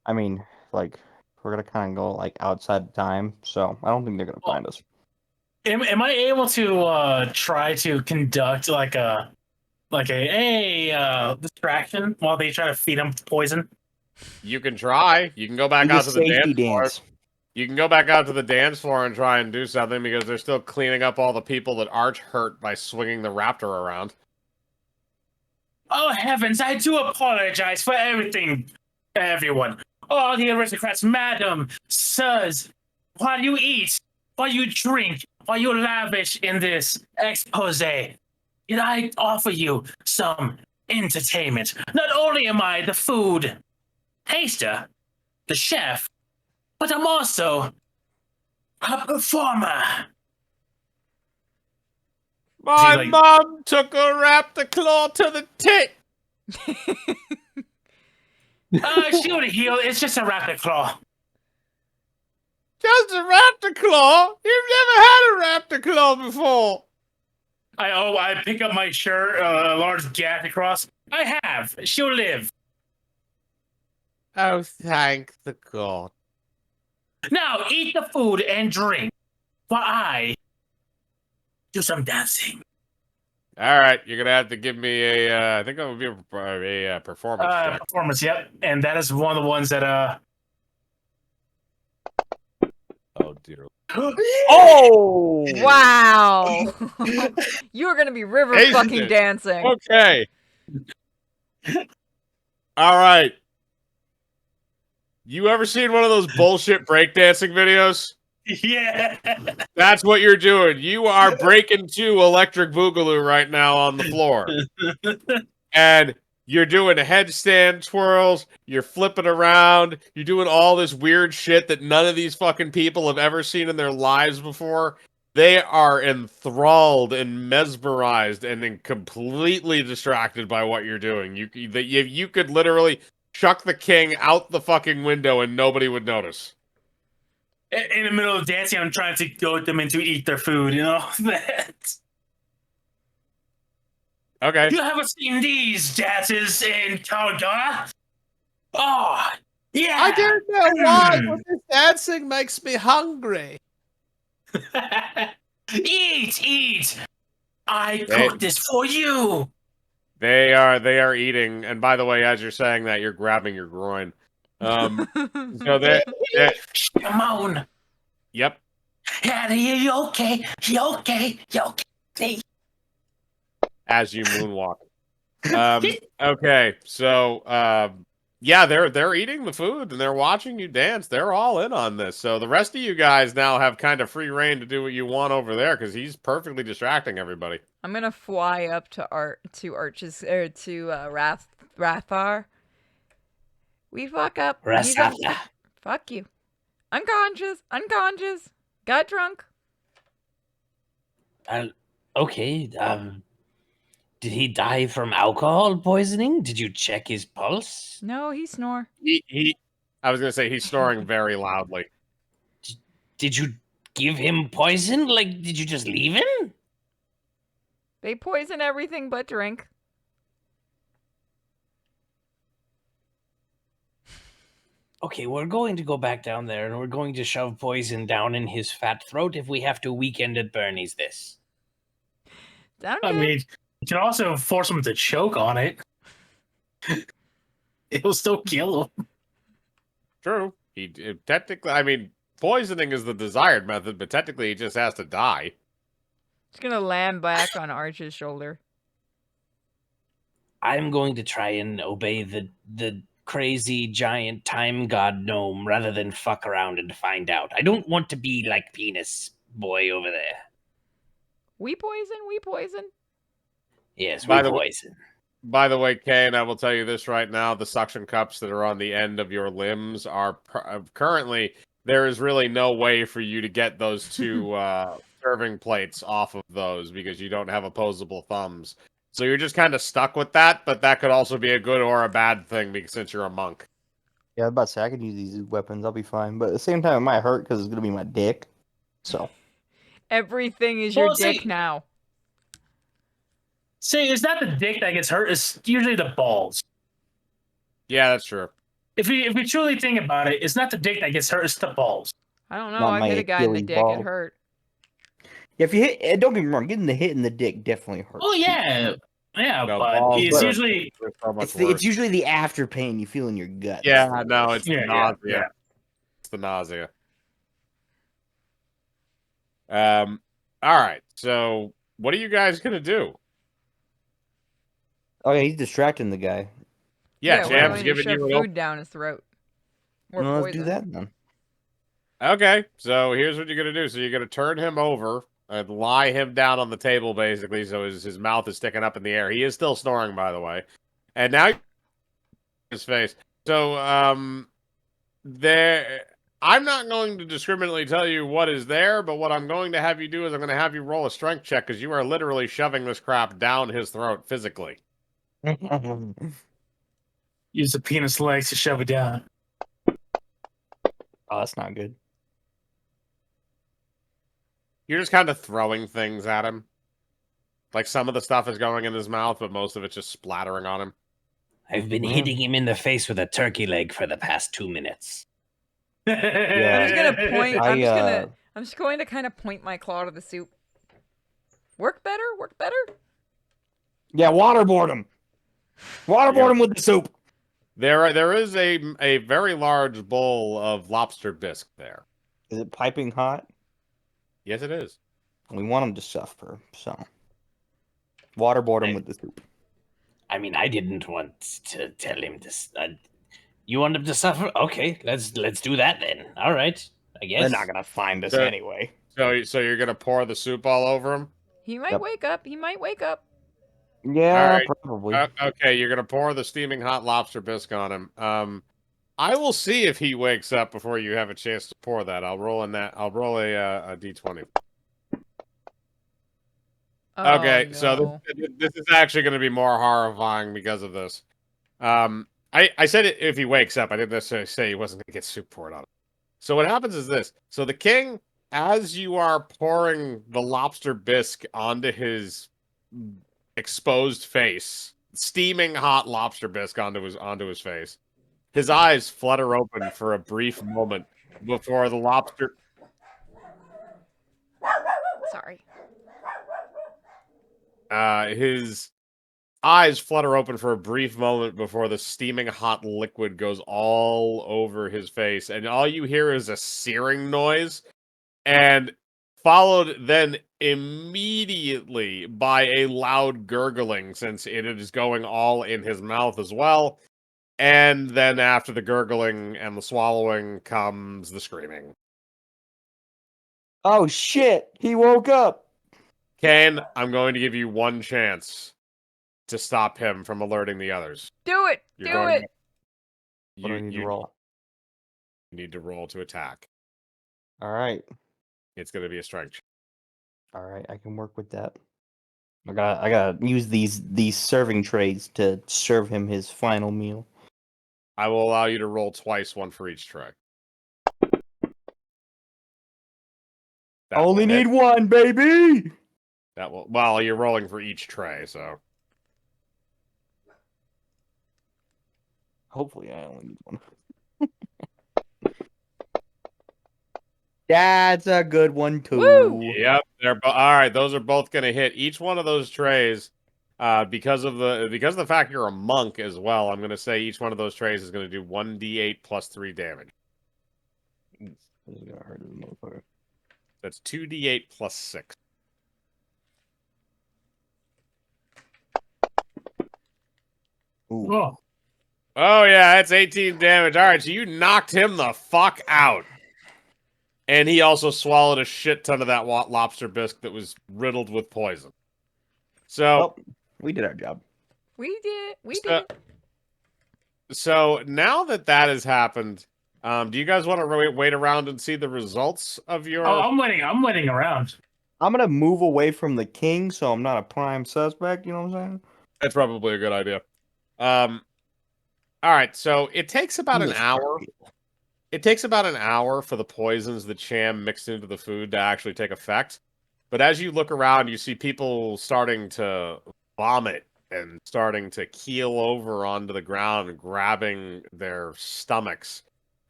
I mean, like, we're gonna kind of go like outside time, so I don't think they're gonna find us. Am I able to try to conduct like a distraction while they try to feed him poison? You can try. You can go back Like a out to the safety dance floor. You can go back out to the dance floor and try and do something because they're still cleaning up all the people that Arch hurt by swinging the raptor around. Oh heavens! I do apologize for everything, everyone. All the aristocrats, madam, sirs. While you eat, while you drink, while you lavish in this expose, yet I offer you some entertainment. Not only am I the food taster, the chef, but I'm also a performer. My like- mom took a raptor claw to the tit. She would heal. It's just a rapid claw. Just a raptor claw? You've never had a raptor claw before. I pick up my shirt, a large gap across. I have. She'll live. Oh, thank the god. Now eat the food and drink while I do some dancing. All right, you're gonna have to give me a. I think that would be a performance check. Performance, yep. And that is one of the ones that Oh dear. Oh Wow! You are gonna be river Tasted fucking it. dancing. Okay. All right. You ever seen one of those bullshit breakdancing videos? Yeah. That's what you're doing. You are breaking two electric boogaloo right now on the floor. And you're doing headstand twirls, you're flipping around, you're doing all this weird shit that none of these fucking people have ever seen in their lives before. They are enthralled and mesmerized and completely distracted by what you're doing. You could literally chuck the king out the fucking window and nobody would notice. In the middle of dancing, I'm trying to goad them into eat their food, you know? Okay. You haven't seen these dances in Calgary? Oh, yeah. I don't know why, but this dancing makes me hungry. Eat. I cooked this for you. They are eating, and by the way, as you're saying that, you're grabbing your groin. So they Shimon. Yep. Yeah, you okay? You okay? As you moonwalk. Okay, so yeah, they're eating the food and they're watching you dance. They're all in on this. So the rest of you guys now have kind of free reign to do what you want over there because he's perfectly distracting everybody. I'm gonna fly up to Rathar. We fuck up. He's up. Fuck you. Unconscious. Got drunk. Okay. Did he die from alcohol poisoning? Did you check his pulse? No, he snore. I was gonna say he's snoring very loudly. Did you give him poison? Like, did you just leave him? They poison everything but drink. Okay, we're going to go back down there and we're going to shove poison down in his fat throat if we have to weekend at Bernie's this. Sound I good? mean, you can also force him to choke on it. It'll still kill him. True. Technically, I mean, poisoning is the desired method, but technically he just has to die. Just gonna land back on Arch's shoulder. I'm going to try and obey the crazy giant time god gnome rather than fuck around and find out. I don't want to be like penis boy over there. We poison. We poison. Yes, By we the way- poison. By the way, Kane, I will tell you this right now: the suction cups that are on the end of your limbs are currently there is really no way for you to get those two serving plates off of those because you don't have opposable thumbs. So you're just kind of stuck with that, but that could also be a good or a bad thing because since you're a monk. Yeah, I was about to say I could use these weapons. I'll be fine. But at the same time, it might hurt because it's gonna be my dick. So Everything is your Well, dick see- now. See, it's not the dick that gets hurt, it's usually the balls. Yeah, that's true. If we truly think about it, it's not the dick that gets hurt, it's the balls. I don't know. Not I've my hit a guy in the Achilles dick. ball. It hurt. yeah, if you hit, don't get me wrong, getting the hit in the dick definitely hurts. Oh yeah. Yeah, No, but balls it's are- usually they're so much It's worse. usually the after pain you feel in your gut. Yeah, no, it's Yeah, the yeah, nausea. yeah. It's the nausea. All right. So, what are you guys gonna do? Oh yeah, he's distracting the guy. Yeah, we're Jam's going to giving shove you an food down his throat. Or Well, let's poison. do that then. Okay, so here's what you're gonna do. So you're gonna turn him over and lie him down on the table, basically, so his mouth is sticking up in the air. He is still snoring, by the way. And now his face. So there. I'm not going to discriminately tell you what is there, but what I'm going to have you do is I'm going to have you roll a strength check because you are literally shoving this crap down his throat physically. use the penis legs to shove it down. Oh, that's not good. You're just kind of throwing things at him. Like some of the stuff is going in his mouth, but most of it's just splattering on him. I've been Yeah. hitting him in the face with a turkey leg for the past 2 minutes. I'm just gonna point. I I'm just going to kind of point my claw to the soup. Work better. Work better. yeah, waterboard him. Waterboard Yeah. him with the soup. There is a very large bowl of lobster bisque there. Is it piping hot? Yes, it is. We want him to suffer, so waterboard him Hey. with the soup. I mean, I didn't want to tell him this. You want him to suffer? Okay, let's do that then. All right, I guess. They're not gonna find us So- anyway. So you're gonna pour the soup all over him? He might Yep. wake up. He might wake up. Yeah, Alright. probably. Okay, you're gonna pour the steaming hot lobster bisque on him. I will see if he wakes up before you have a chance to pour that. I'll roll a d20. Oh, Okay, so no. this is actually going to be more horrifying because of this. I said it if he wakes up. I didn't necessarily say he wasn't going to get soup poured on him. So what happens is this. So the king, as you are pouring the lobster bisque onto his exposed face, steaming hot lobster bisque onto his face, his eyes flutter open for a brief moment before the lobster... Sorry. His eyes flutter open for a brief moment before the steaming hot liquid goes all over his face, and all you hear is a searing noise, and followed then immediately by a loud gurgling, since it is going all in his mouth as well. And then after the gurgling and the swallowing comes the screaming. Oh shit! He woke up. Kane, I'm going to give you one chance to stop him from alerting the others. Do it. You're Do going it. What do I need to roll? need to roll to attack. All right, It's going to be a strength check. all right, I can work with that. I gotta use these serving trays to serve him his final meal. I will allow you to roll twice, one for each tray. That will Only hit. need one, baby. That will. Well, you're rolling for each tray, so Hopefully, I only need one. That's a good one too. Woo! Yep, they're all right. Those are both going to hit. Each one of those trays, because of the fact you're a monk as well. I'm going to say each one of those trays is going to do 1d8 plus 3 damage. This is gonna hurt this motherfucker. That's 2d8 plus 6. Ooh. Oh, Oh yeah, that's 18 damage. All right, so you knocked him the fuck out. And he also swallowed a shit ton of that lobster bisque that was riddled with poison. So, Well, we did our job. We did it. We did so, it. so now that has happened, do you guys want to wait around and see the results of your? oh, I'm waiting around. I'm gonna move away from the king, so I'm not a prime suspect. You know what I'm saying? That's probably a good idea. All right, so it takes about an hour. It takes about an hour for the poisons that Cham mixed into the food to actually take effect. But as you look around, you see people starting to vomit and starting to keel over onto the ground, grabbing their stomachs.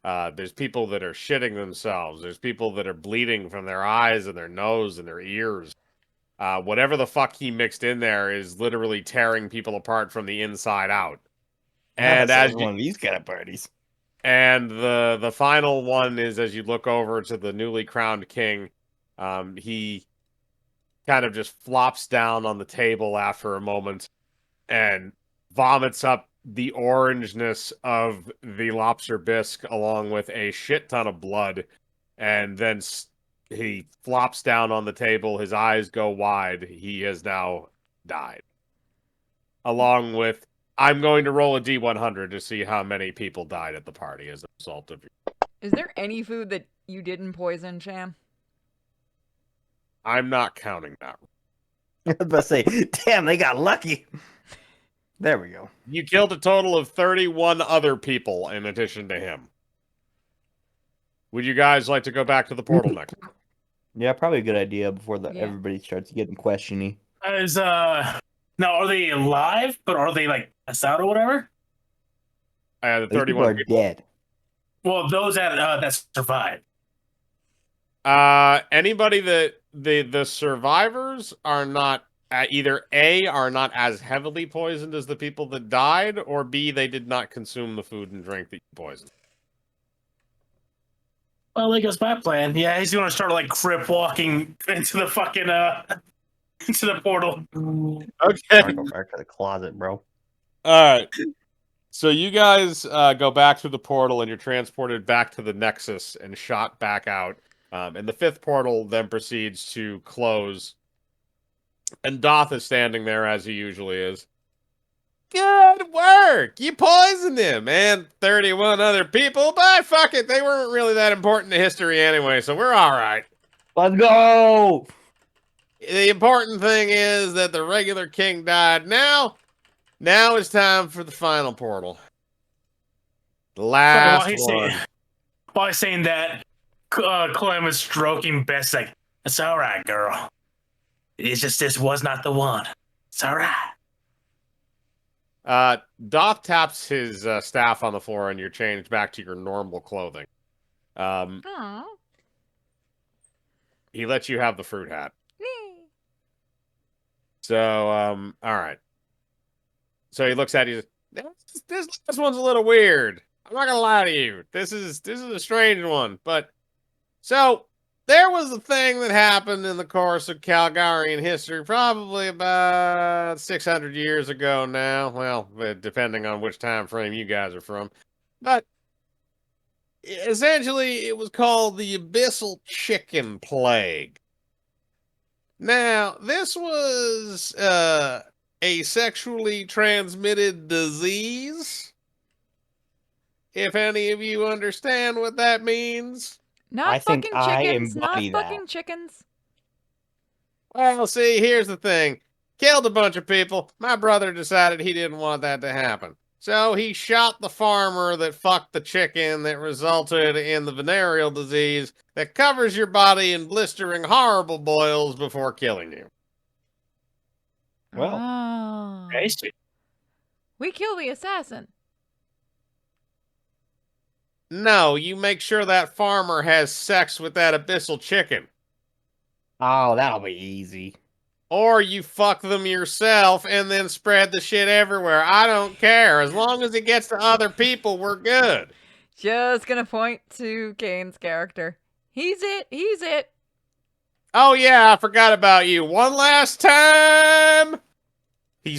There's people that are shitting themselves. There's people that are bleeding from their eyes and their nose and their ears. Whatever the fuck he mixed in there is literally tearing people apart from the inside out. And as one of these kind of parties. And the final one is as you look over to the newly crowned king, he kind of just flops down on the table after a moment and vomits up the orangeness of the lobster bisque along with a shit ton of blood. And then he flops down on the table. His eyes go wide. He has now died. Along with, I'm going to roll a D100 to see how many people died at the party as a result of Is there any food that you didn't poison, Cham? I'm not counting that. I was about to say, damn, they got lucky. There we go. You killed a total of 31 other people in addition to him. Would you guys like to go back to the portal next? Yeah, probably a good idea before Yeah. everybody starts getting questiony. Now are they alive? But are they like passed out or whatever? The These people 31 are people. dead. Well, those that survived. Anybody that the survivors are not either A, are not as heavily poisoned as the people that died, or B, they did not consume the food and drink that you poisoned. Well, there goes my plan. Yeah, he's gonna start like crip walking into the fucking into the portal. Okay. I'm gonna go back to the closet, bro. All right. So you guys go back through the portal and you're transported back to the Nexus and shot back out. And the fifth portal then proceeds to close. And Doth is standing there as he usually is. Good work! You poisoned him and 31 other people, but fuck it, they weren't really that important to history anyway, so we're alright. Let's go! The important thing is that the regular king died. Now it's time for the final portal. The last one. While he's saying that, Clem is stroking Bess like, "It's all right, girl. It's just this was not the one. It's all right." Doth taps his staff on the floor, and you're changed back to your normal clothing. Aww. He lets you have the fruit hat. Yay. So, all right. So he looks at you. This one's a little weird. I'm not gonna lie to you. This is a strange one. But so there was a thing that happened in the course of Calgarian history, probably about 600 years ago now. Well, depending on which time frame you guys are from, but essentially it was called the Abyssal Chicken Plague. Now, this was a sexually transmitted disease. If any of you understand what that means. Not I think fucking I chickens. Not embody that. fucking chickens. Well, see, here's the thing. Killed a bunch of people. My brother decided he didn't want that to happen. So he shot the farmer that fucked the chicken that resulted in the venereal disease that covers your body in blistering horrible boils before killing you. Well, Oh. Okay. We kill the assassin. No, you make sure that farmer has sex with that abyssal chicken. Oh, that'll be easy. Or you fuck them yourself and then spread the shit everywhere. I don't care. As long as it gets to other people, we're good. Just gonna point to Kane's character. He's it. He's it. Oh yeah, I forgot about you. One last time. He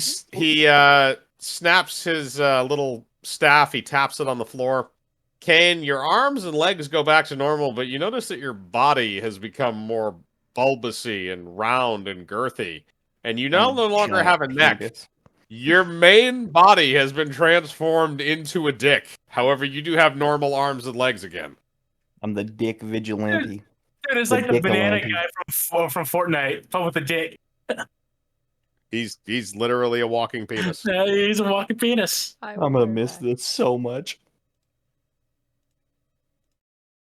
snaps his little staff. He taps it on the floor. Kane, your arms and legs go back to normal, but you notice that your body has become more bulbousy and round and girthy, and you now You no longer giant have a neck. penis. Your main body has been transformed into a dick. However, you do have normal arms and legs again. I'm the dick vigilante. Dude, it's The like the banana dick-a-lantern. guy from Fortnite, but with a dick. He's literally a walking penis. He's a walking penis. I'm gonna miss this so much.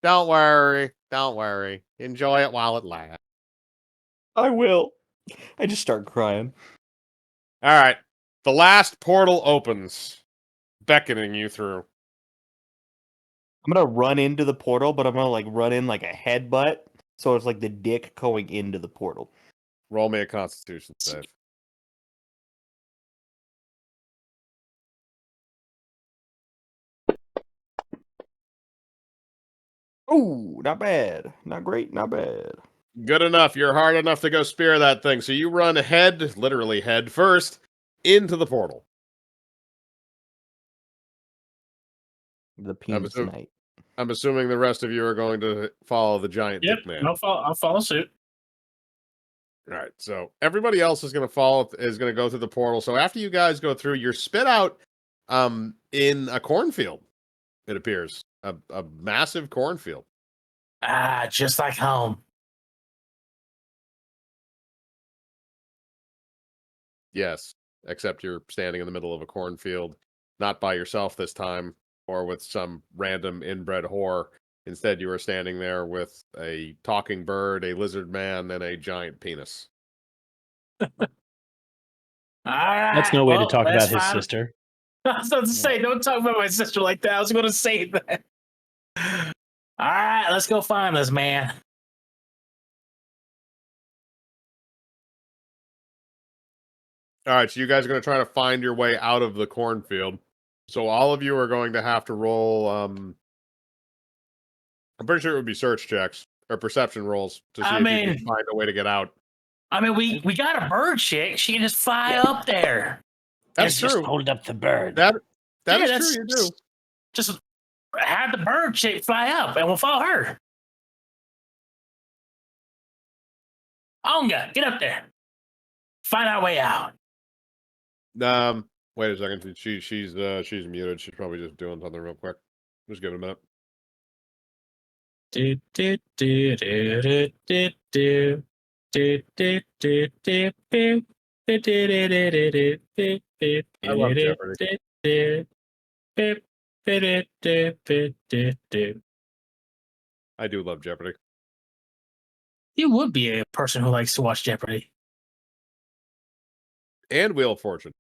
Don't worry. Don't worry. Enjoy it while it lasts. I will. I just start crying. All right. The last portal opens, beckoning you through. I'm gonna run into the portal, but I'm gonna like run in like a headbutt, so it's like the dick going into the portal. Roll me a Constitution save. Ooh, not bad. Not great, not bad. Good enough. You're hard enough to go spear that thing. So you run head, literally head first, into the portal. The penis knight. I'm assuming the rest of you are going to follow the giant Yep, dick man. I'll follow suit. All right. So everybody else is going to go through the portal. So after you guys go through, you're spit out in a cornfield. It appears a massive cornfield. Ah, just like home. Yes, except you're standing in the middle of a cornfield, not by yourself this time, or with some random inbred whore. Instead, you are standing there with a talking bird, a lizard man, and a giant penis. All right. That's no way to talk that's about his fine. sister. I was about to say, don't talk about my sister like that. I was going to say that. All right, let's go find this man. All right, so you guys are going to try to find your way out of the cornfield. So all of you are going to have to roll. I'm pretty sure it would be search checks or perception rolls to see if you can find a way to get out. I mean, we got a bird chick. She can just fly up there. That's Just true. hold up the bird. That Yeah, is that's true. You do. Just have the bird chick fly up, and we'll follow her. Onga, get up there. Find our way out. Wait a second. She's muted. She's probably just doing something real quick. Just give it a minute. Do, do, do, do, do, do, do. Do, do, do, do, do. Do, do, do, do, do, do, do, do. I love Jeopardy. Do, do, do, do, do, do, do. I do love Jeopardy. You would be a person who likes to watch Jeopardy. And Wheel of Fortune.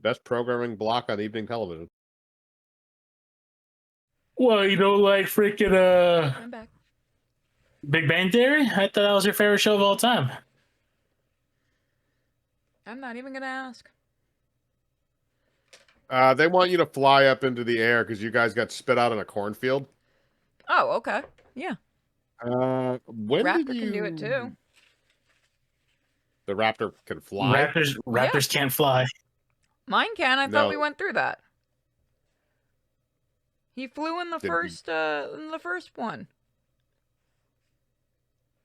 Best programming block on evening television. Well, you don't like freaking I'm back. Big Bang Theory? I thought that was your favorite show of all time. I'm not even gonna ask. They want you to fly up into the air because you guys got spit out in a cornfield. Oh, okay. Yeah. When Raptor did you... can do it too. The raptor can fly? Raptors can't fly. Mine can. I No. thought we went through that. He flew in the Did first one.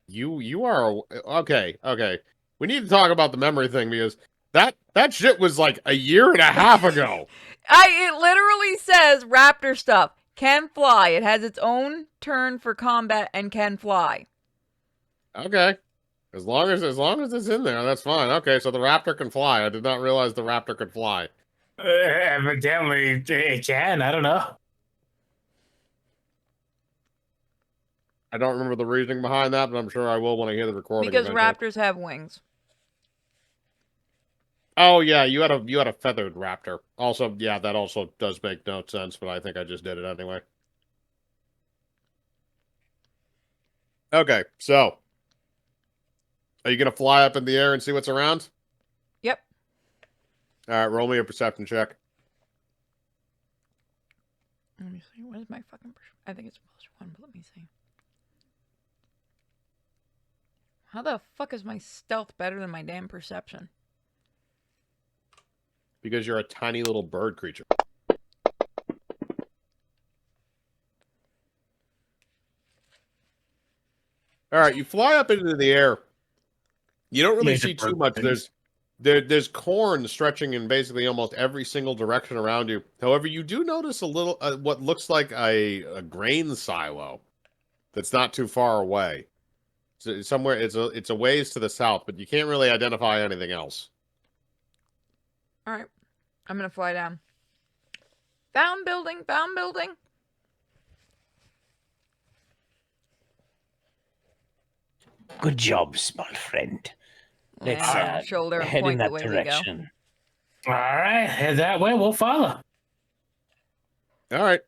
You are... Okay. We need to talk about the memory thing because that shit was like a year and a half ago. It literally says raptor stuff. Can fly. It has its own turn for combat and can fly. Okay. As long as it's in there, that's fine. Okay, so the raptor can fly. I did not realize the raptor could fly. Evidently, it can. I don't know. I don't remember the reasoning behind that, but I'm sure I will when I hear the recording. Because eventually. raptors have wings. Oh yeah, you had a feathered raptor. Also, yeah, that also does make no sense, but I think I just did it anyway. Okay, so are you gonna fly up in the air and see what's around? Yep. All right, roll me a perception check. Let me see. What is my fucking? I think it's +1, but let me see. How the fuck is my stealth better than my damn perception? Because you're a tiny little bird creature. All right, you fly up into the air. You don't really Major see too bird much. things. There's corn stretching in basically almost every single direction around you. However, you do notice a little what looks like a grain silo that's not too far away. So somewhere it's a ways to the south, but you can't really identify anything else. All right. I'm gonna fly down. Found building. Found building. Good job, small friend. Let's Land on his shoulder and head in point the that way we go. direction. All right, head that way. We'll follow. All right.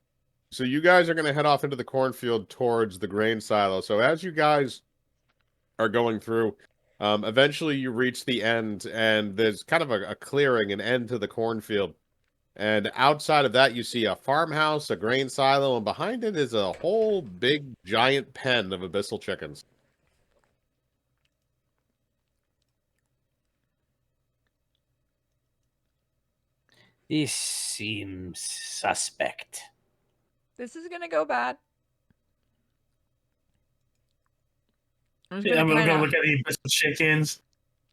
So you guys are going to head off into the cornfield towards the grain silo. So as you guys are going through, eventually you reach the end, and there's kind of a clearing, an end to the cornfield. And outside of that, you see a farmhouse, a grain silo, and behind it is a whole big giant pen of abyssal chickens. This seems suspect. This is gonna go bad. I'm just Yeah, I'm gonna gonna kind look at the abyssal chickens.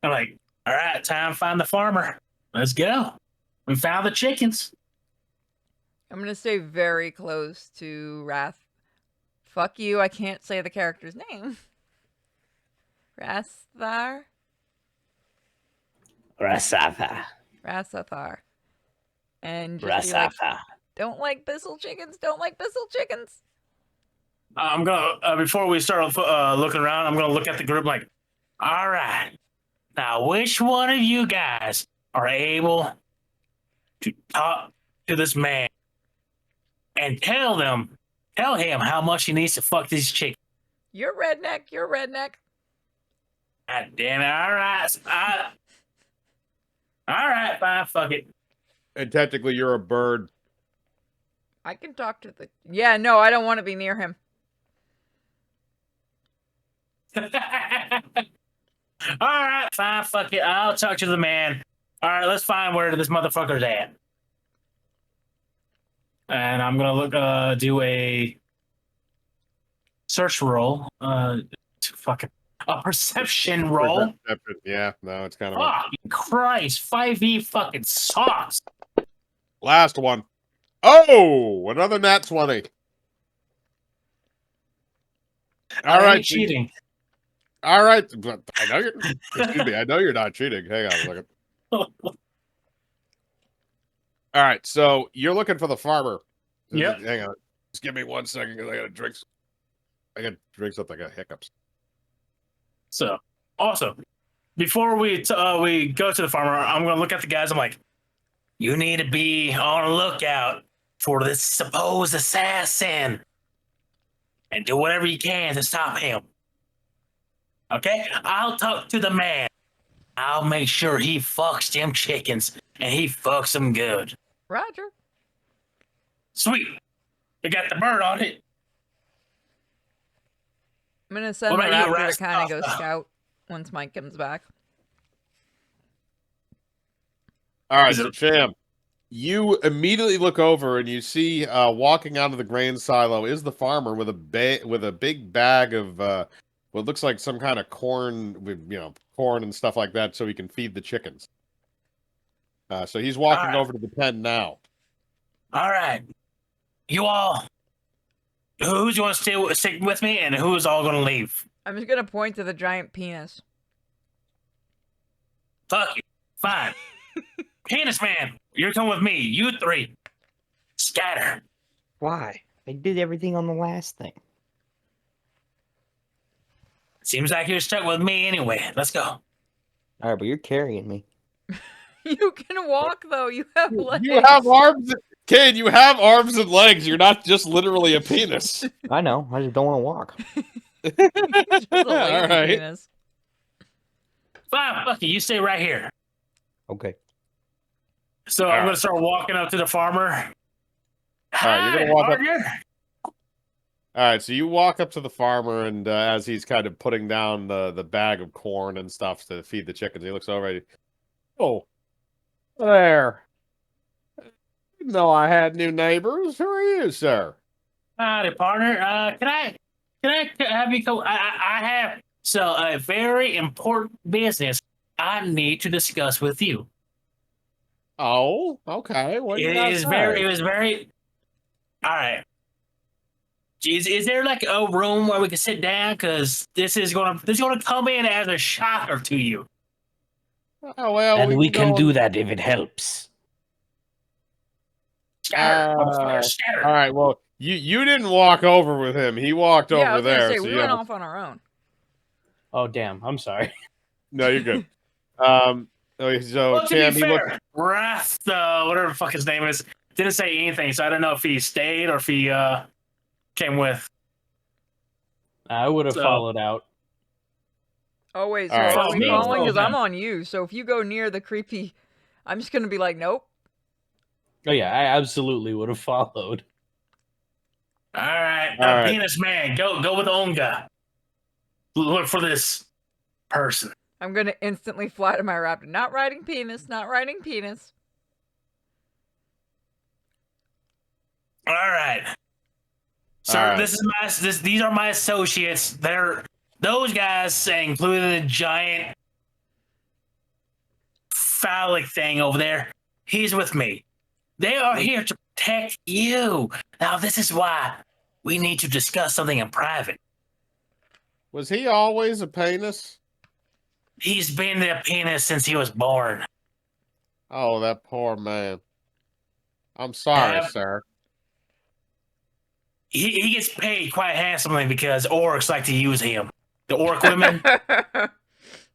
I'm like, all right, time to find the farmer. Let's go. We found the chickens. I'm gonna stay very close to Wrath. Fuck you, I can't say the character's name. Rathar? Rasafa. Rathathar. And just be like, Rasafa. don't like Bissell chickens, don't like Bissell chickens. I'm gonna before we start looking around, I'm gonna look at the group like, all right, now which one of you guys are able to talk to this man and tell him how much he needs to fuck these chickens? You're redneck, you're redneck. God damn it! All right, fine, fuck it. And technically, you're a bird. I can talk to the. Yeah, no, I don't want to be near him. All right, fine, fuck it. I'll talk to the man. All right, let's find where this motherfucker's at. And I'm gonna look, do a search roll. Fucking a perception roll. Yeah, no, it's kind of Fucking Christ, 5e fucking sauce. last one. Oh, another nat 20. All I right, ain't cheating. All right, but I know you're. Excuse me, I know you're not cheating. Hang on a second. All right, so you're looking for the farmer. Yep. Hang on, just give me 1 second because I gotta drink. I gotta drink something. I got hiccups. So also, before we go to the farmer, I'm gonna look at the guys. I'm like, you need to be on the lookout for this supposed assassin, and do whatever you can to stop him. Okay, I'll talk to the man. I'll make sure he fucks them chickens, and he fucks them good. Roger. Sweet. You got the bird on it. I'm gonna send What the about you, raptor to kind of go Rasta? scout once Mike comes back. All right, Is so it- Cham, you immediately look over and you see walking out of the grain silo is the farmer with a big bag of what looks like some kind of corn, with corn and stuff like that, so he can feed the chickens. So he's walking Alright. over to the pen now. All right, you all. Who's going to stick with me, and who's all going to leave? I'm just gonna point to the giant penis. Fuck you. Fine. Penis man, you're coming with me. You three. Scatter. Why? I did everything on the last thing. Seems like you're stuck with me anyway. Let's go. All right, but you're carrying me. You can walk though. You have legs. You have arms, kid. You have arms and legs. You're not just literally a penis. I know. I just don't want to walk. Just a All lazy right. penis. Fine, fuck it. You stay right here. Okay. So All I'm right. gonna start walking up to the farmer. All right, you're gonna Hi, walk up- partner. All right, so you walk up to the farmer, and as he's kind of putting down the bag of corn and stuff to feed the chickens, he looks over at you. Oh, there. Didn't know I had new neighbors. Who are you, sir? Howdy, partner. Can I have you come? I have a very important business I need to discuss with you. Oh, okay. What do you got to say? It was very. All right. Is there like a room where we can sit down? Because this is gonna come in as a shocker to you. Oh, well, And we can go do that if it helps. Scatter. All right, well, you didn't walk over with him. He walked Yeah, I over was gonna there. say so we you went have- off on our own. Oh, damn. I'm sorry. No, you're good. Okay, so Well, to Cham, be he looked. fair, Wrath, whatever the fuck his name is, didn't say anything, so I don't know if he stayed or if he came with. I would have So- followed out. Oh wait, so All right. are we Follow me. following? Because Follow I'm them. on you. So if you go near the creepy, I'm just gonna be like, nope. Oh, yeah. I absolutely would have followed. All right, All right. penis man, go with Onga. Look for this person. I'm gonna instantly fly to my raptor. Not riding penis. Not riding penis. All right. Sir, All right. these are my associates. Those guys, including the giant phallic thing over there. He's with me. They are here to protect you. Now, this is why we need to discuss something in private. Was he always a penis? He's been the penis since he was born. Oh, that poor man. I'm sorry, Have- sir. He gets paid quite handsomely because orcs like to use him. The orc women.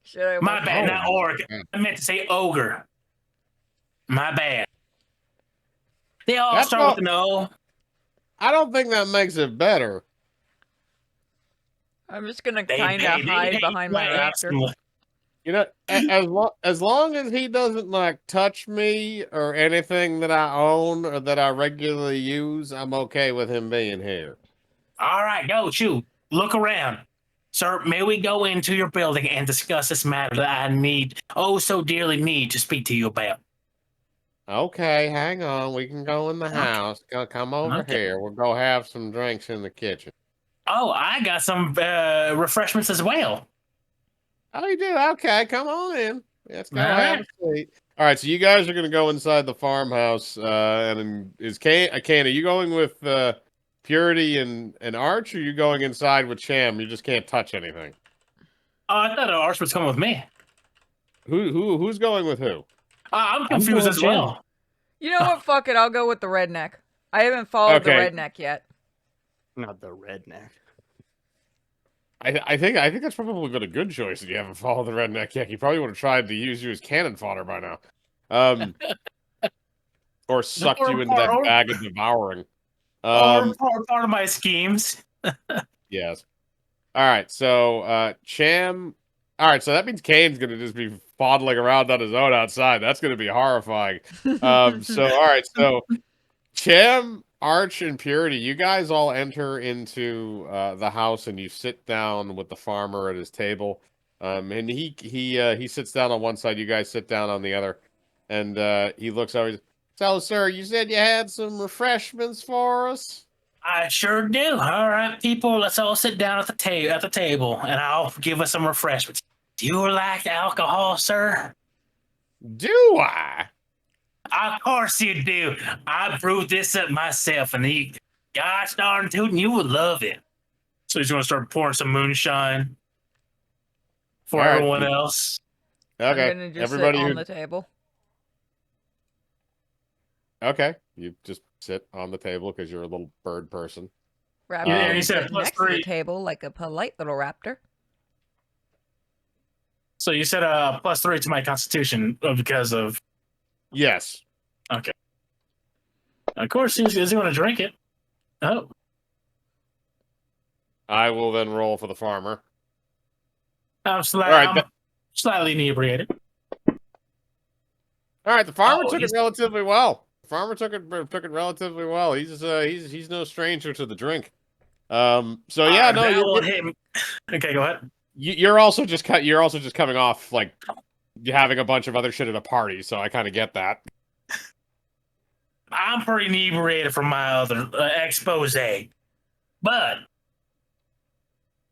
Should I? My bad, Oh, not orc. man. I meant to say ogre. My bad. They all That's start not- with an O. I don't think that makes it better. I'm just gonna They kind pay- of they hide pay behind my quite raptor. handsomely. You know, as long as he doesn't like touch me or anything that I own or that I regularly use, I'm okay with him being here. All right, go shoot. Look around. Sir, may we go into your building and discuss this matter that I need, oh so dearly need to speak to you about? Okay, hang on. We can go in the house. Come over Okay. here. We'll go have some drinks in the kitchen. Oh, I got some refreshments as well. Oh, you do? Okay, come on in. Let's go All have right. a seat. All right, so you guys are going to go inside the farmhouse. And then is Kane, are you going with Purity and Arch, or are you going inside with Cham? You just can't touch anything. Oh, I thought Arch was coming with me. Who's going with who? I'm confused going as Jim. well. You know what? Fuck it. I'll go with the redneck. I haven't followed the Okay. redneck yet. Not the redneck. I think that's probably been a good choice that you haven't followed the redneck yet. He probably would have tried to use you as cannon fodder by now. Or sucked you into that bag of devouring. Or part of my schemes. Yes. All right, so Cham. All right, so that means Kane's gonna just be fondling around on his own outside. That's gonna be horrifying. So all right, so Cham, Arch, and Purity, you guys all enter into the house and you sit down with the farmer at his table. And he sits down on one side, you guys sit down on the other, and he looks over. So, sir, you said you had some refreshments for us? I sure do. All right, people, let's all sit down at the table, and I'll give us some refreshments. Do you like alcohol, sir? Do I? Of course you do. I brewed this up myself, and gosh darn tootin', you would love it. So he's going to start pouring some moonshine for All right. everyone else. Okay. I'm gonna just Everybody sit who on the table. Okay, you just sit on the table because you're a little bird person. Raptor Yeah, can you said sit plus next to the 3. table like a polite little raptor. So you said +3 to my constitution because of Yes. Okay. Of course, he's going to drink it. Oh. I will then roll for the farmer. I'm right, slightly inebriated. All right, the farmer Oh, took it he's- relatively well. The farmer took it relatively well. He's no stranger to the drink. So yeah, no, that will hit him. Okay, go ahead. you're also just coming off like you having a bunch of other shit at a party, so I kind of get that. I'm pretty inebriated from my other expose, but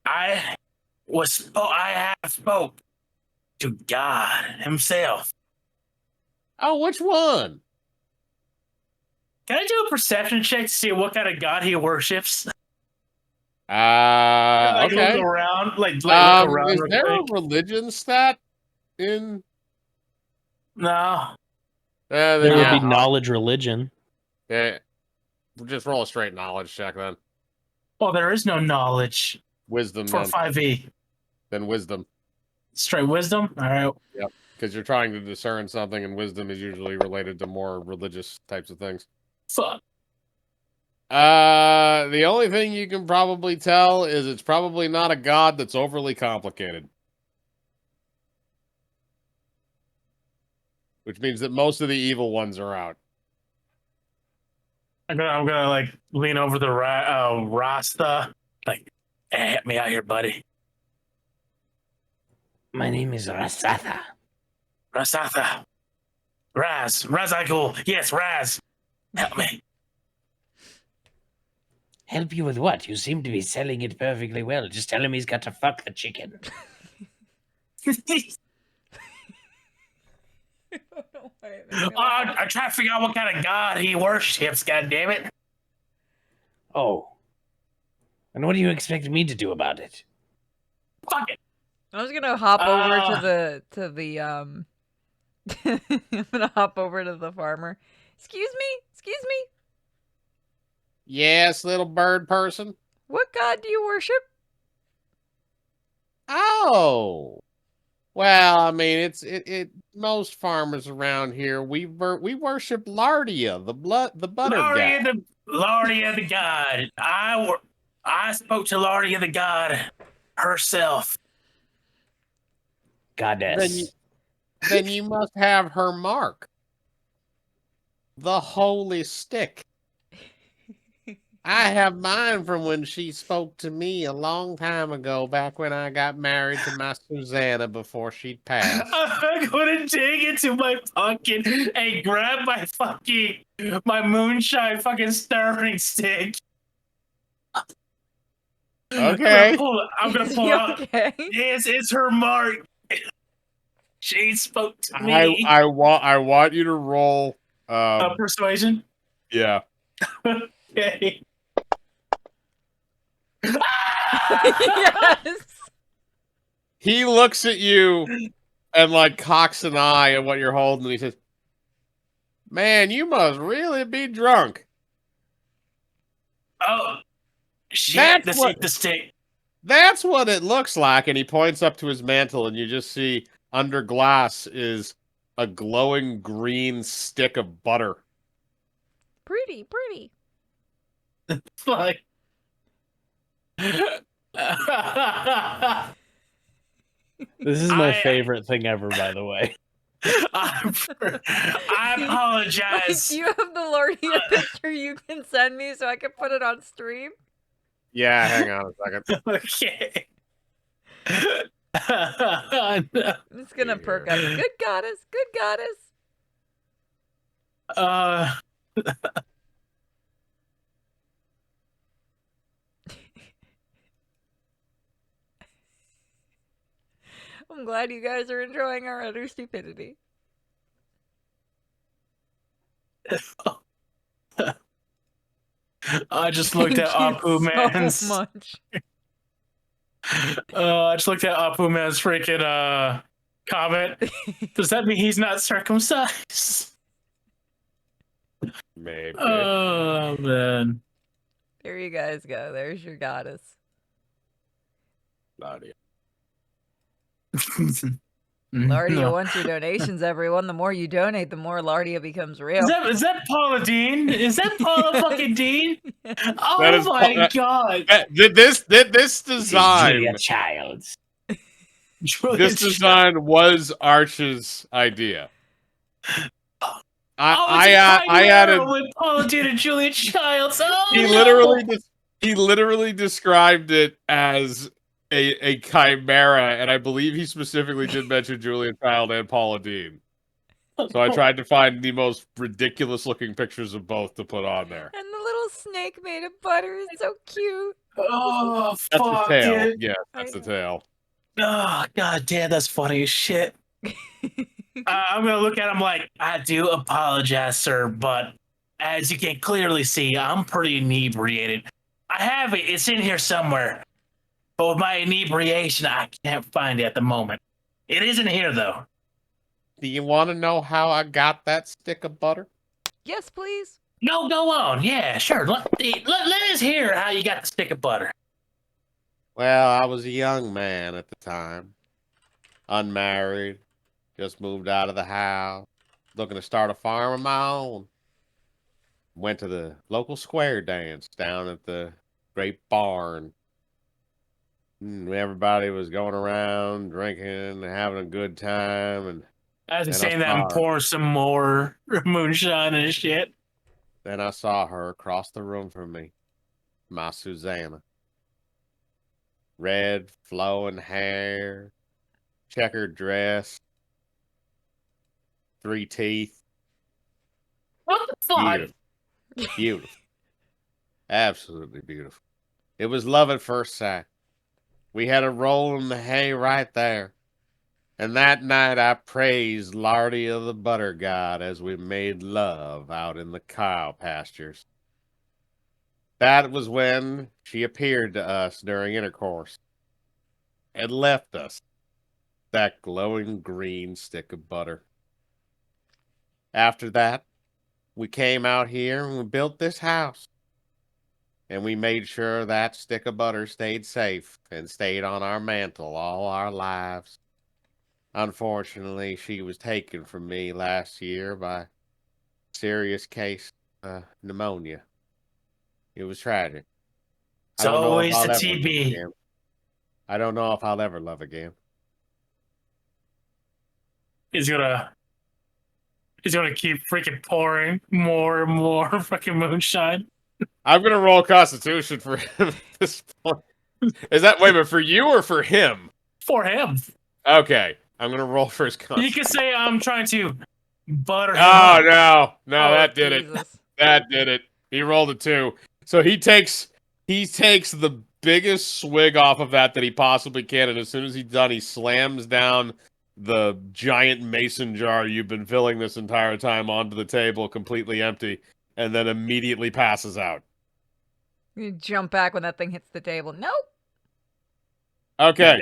I have spoke to God Himself. Oh, which one? Can I do a perception check to see what kind of God he worships? Okay. Look around, look around. Is real there a quick. religion stat in? No. There Then, would be knowledge religion. Yeah. Just roll a straight knowledge check then. Well, there is no knowledge Wisdom for then. 5e. Then wisdom. Straight wisdom. All right. Yep. Because you're trying to discern something, and wisdom is usually related to more religious types of things. Fuck. The only thing you can probably tell is it's probably not a god that's overly complicated. Which means that most of the evil ones are out. I'm gonna like lean over the Rasta. Like, hey, help me out here, buddy. My name is Rasatha. Rasatha. Razagul. Yes, Raz. Help me. Help you with what? You seem to be selling it perfectly well. Just tell him he's got to fuck the chicken. I try to figure out what kind of god he worships. God damn it! Oh. And what do you expect me to do about it? Fuck it. I was gonna hop over to the I'm gonna hop over to the farmer. Excuse me. Yes, little bird person. What god do you worship? Oh. Well, I mean, it most farmers around here, we worship Lardia, the butter god. Lardia the god. I spoke to Lardia the god herself. Goddess. Then you must have her mark. The holy stick. I have mine from when she spoke to me a long time ago, back when I got married to my Susanna before she'd passed. I'm gonna dig into my pocket and grab my moonshine fucking stirring stick. Okay. I'm gonna Is pull he out. okay? Yes, it's her mark. She spoke to me. I want you to roll Persuasion. yeah. Okay. Yes. He looks at you and like cocks an eye at what you're holding, and he says, "Man, you must really be drunk." Oh, shit! The stick. That's what it looks like. And he points up to his mantle, and you just see under glass is a glowing green stick of butter. Pretty. Like. This is my favorite thing ever, by the way. I apologize. Do you have the Lordia picture you can send me so I can put it on stream? Yeah, hang on a second. Okay. I'm just gonna perk up. Good goddess. I'm glad you guys are enjoying our utter stupidity. I just looked at Thank Apu you Man's. so much. I just looked at Apu Man's freaking comment. Does that mean he's not circumcised? Maybe. Oh man. There you guys go. There's your goddess. Claudia. Lardia No. wants your donations, everyone. The more you donate, the more Lardia becomes real. Is that Paula Dean? Is that Paula fucking Dean? That Oh is my god! this This is design. Julia Childs. This design was Arch's idea. I added. with Paula Dean and Julia Childs. Oh, He literally described it as a chimera, and I believe he specifically did mention Julia Child and Paula Dean. So I tried to find the most ridiculous looking pictures of both to put on there. And the little snake made of butter is so cute. Oh, That's the fuck, tail. dude. Yeah, that's the tail. Oh, god damn, that's funny as shit. I'm gonna look at him like, I do apologize, sir, but as you can clearly see, I'm pretty inebriated. I have it, it's in here somewhere. But with my inebriation, I can't find it at the moment. It isn't here, though. Do you want to know how I got that stick of butter? Yes, please. No, go on. Yeah, sure. Let us hear how you got the stick of butter. Well, I was a young man at the time, unmarried, just moved out of the house, looking to start a farm of my own. Went to the local square dance down at the Great Barn. Everybody was going around drinking, having a good time, and As he's then saying that, I'm pouring some more moonshine and shit. Then I saw her across the room from me, my Susanna. Red, flowing hair, checkered dress, 3 teeth. What the fuck? Beautiful. Beautiful. Absolutely beautiful. It was love at first sight. We had a roll in the hay right there. And that night I praised Lardy of the Butter God as we made love out in the cow pastures. That was when she appeared to us during intercourse and left us that glowing green stick of butter. After that, we came out here and we built this house. And we made sure that stick of butter stayed safe and stayed on our mantle all our lives. Unfortunately, she was taken from me last year by a serious case of pneumonia. It was tragic. It's always the TB. I don't know if I'll ever love again. He's gonna keep freaking pouring more and more fucking moonshine. I'm gonna roll Constitution for him at this point. Is that wait a minute, for you or for him? For him. Okay, I'm gonna roll for his Constitution. You can say I'm trying to butter him Oh up. no, that did Jesus. it. That did it. He rolled a 2. So he takes the biggest swig off of that he possibly can, and as soon as he's done, he slams down the giant mason jar you've been filling this entire time onto the table, completely empty, and then immediately passes out. You jump back when that thing hits the table. Nope. Okay,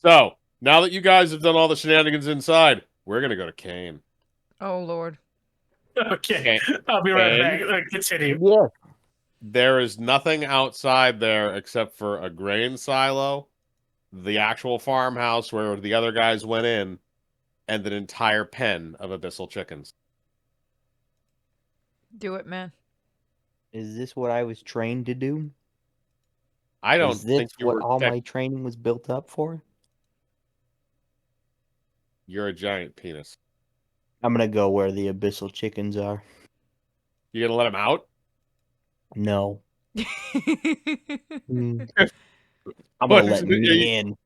so now that you guys have done all the shenanigans inside, we're gonna go to Kane. Oh, Lord. Okay, I'll be right back. Continue. Yeah. There is nothing outside there except for a grain silo, the actual farmhouse where the other guys went in, and an entire pen of abyssal chickens. Do it, man. Is this what I was trained to do? I don't Is this think you what were all my training was built up for? You're a giant penis. I'm gonna go where the abyssal chickens are. You gonna let him out? No. I'm gonna let me in.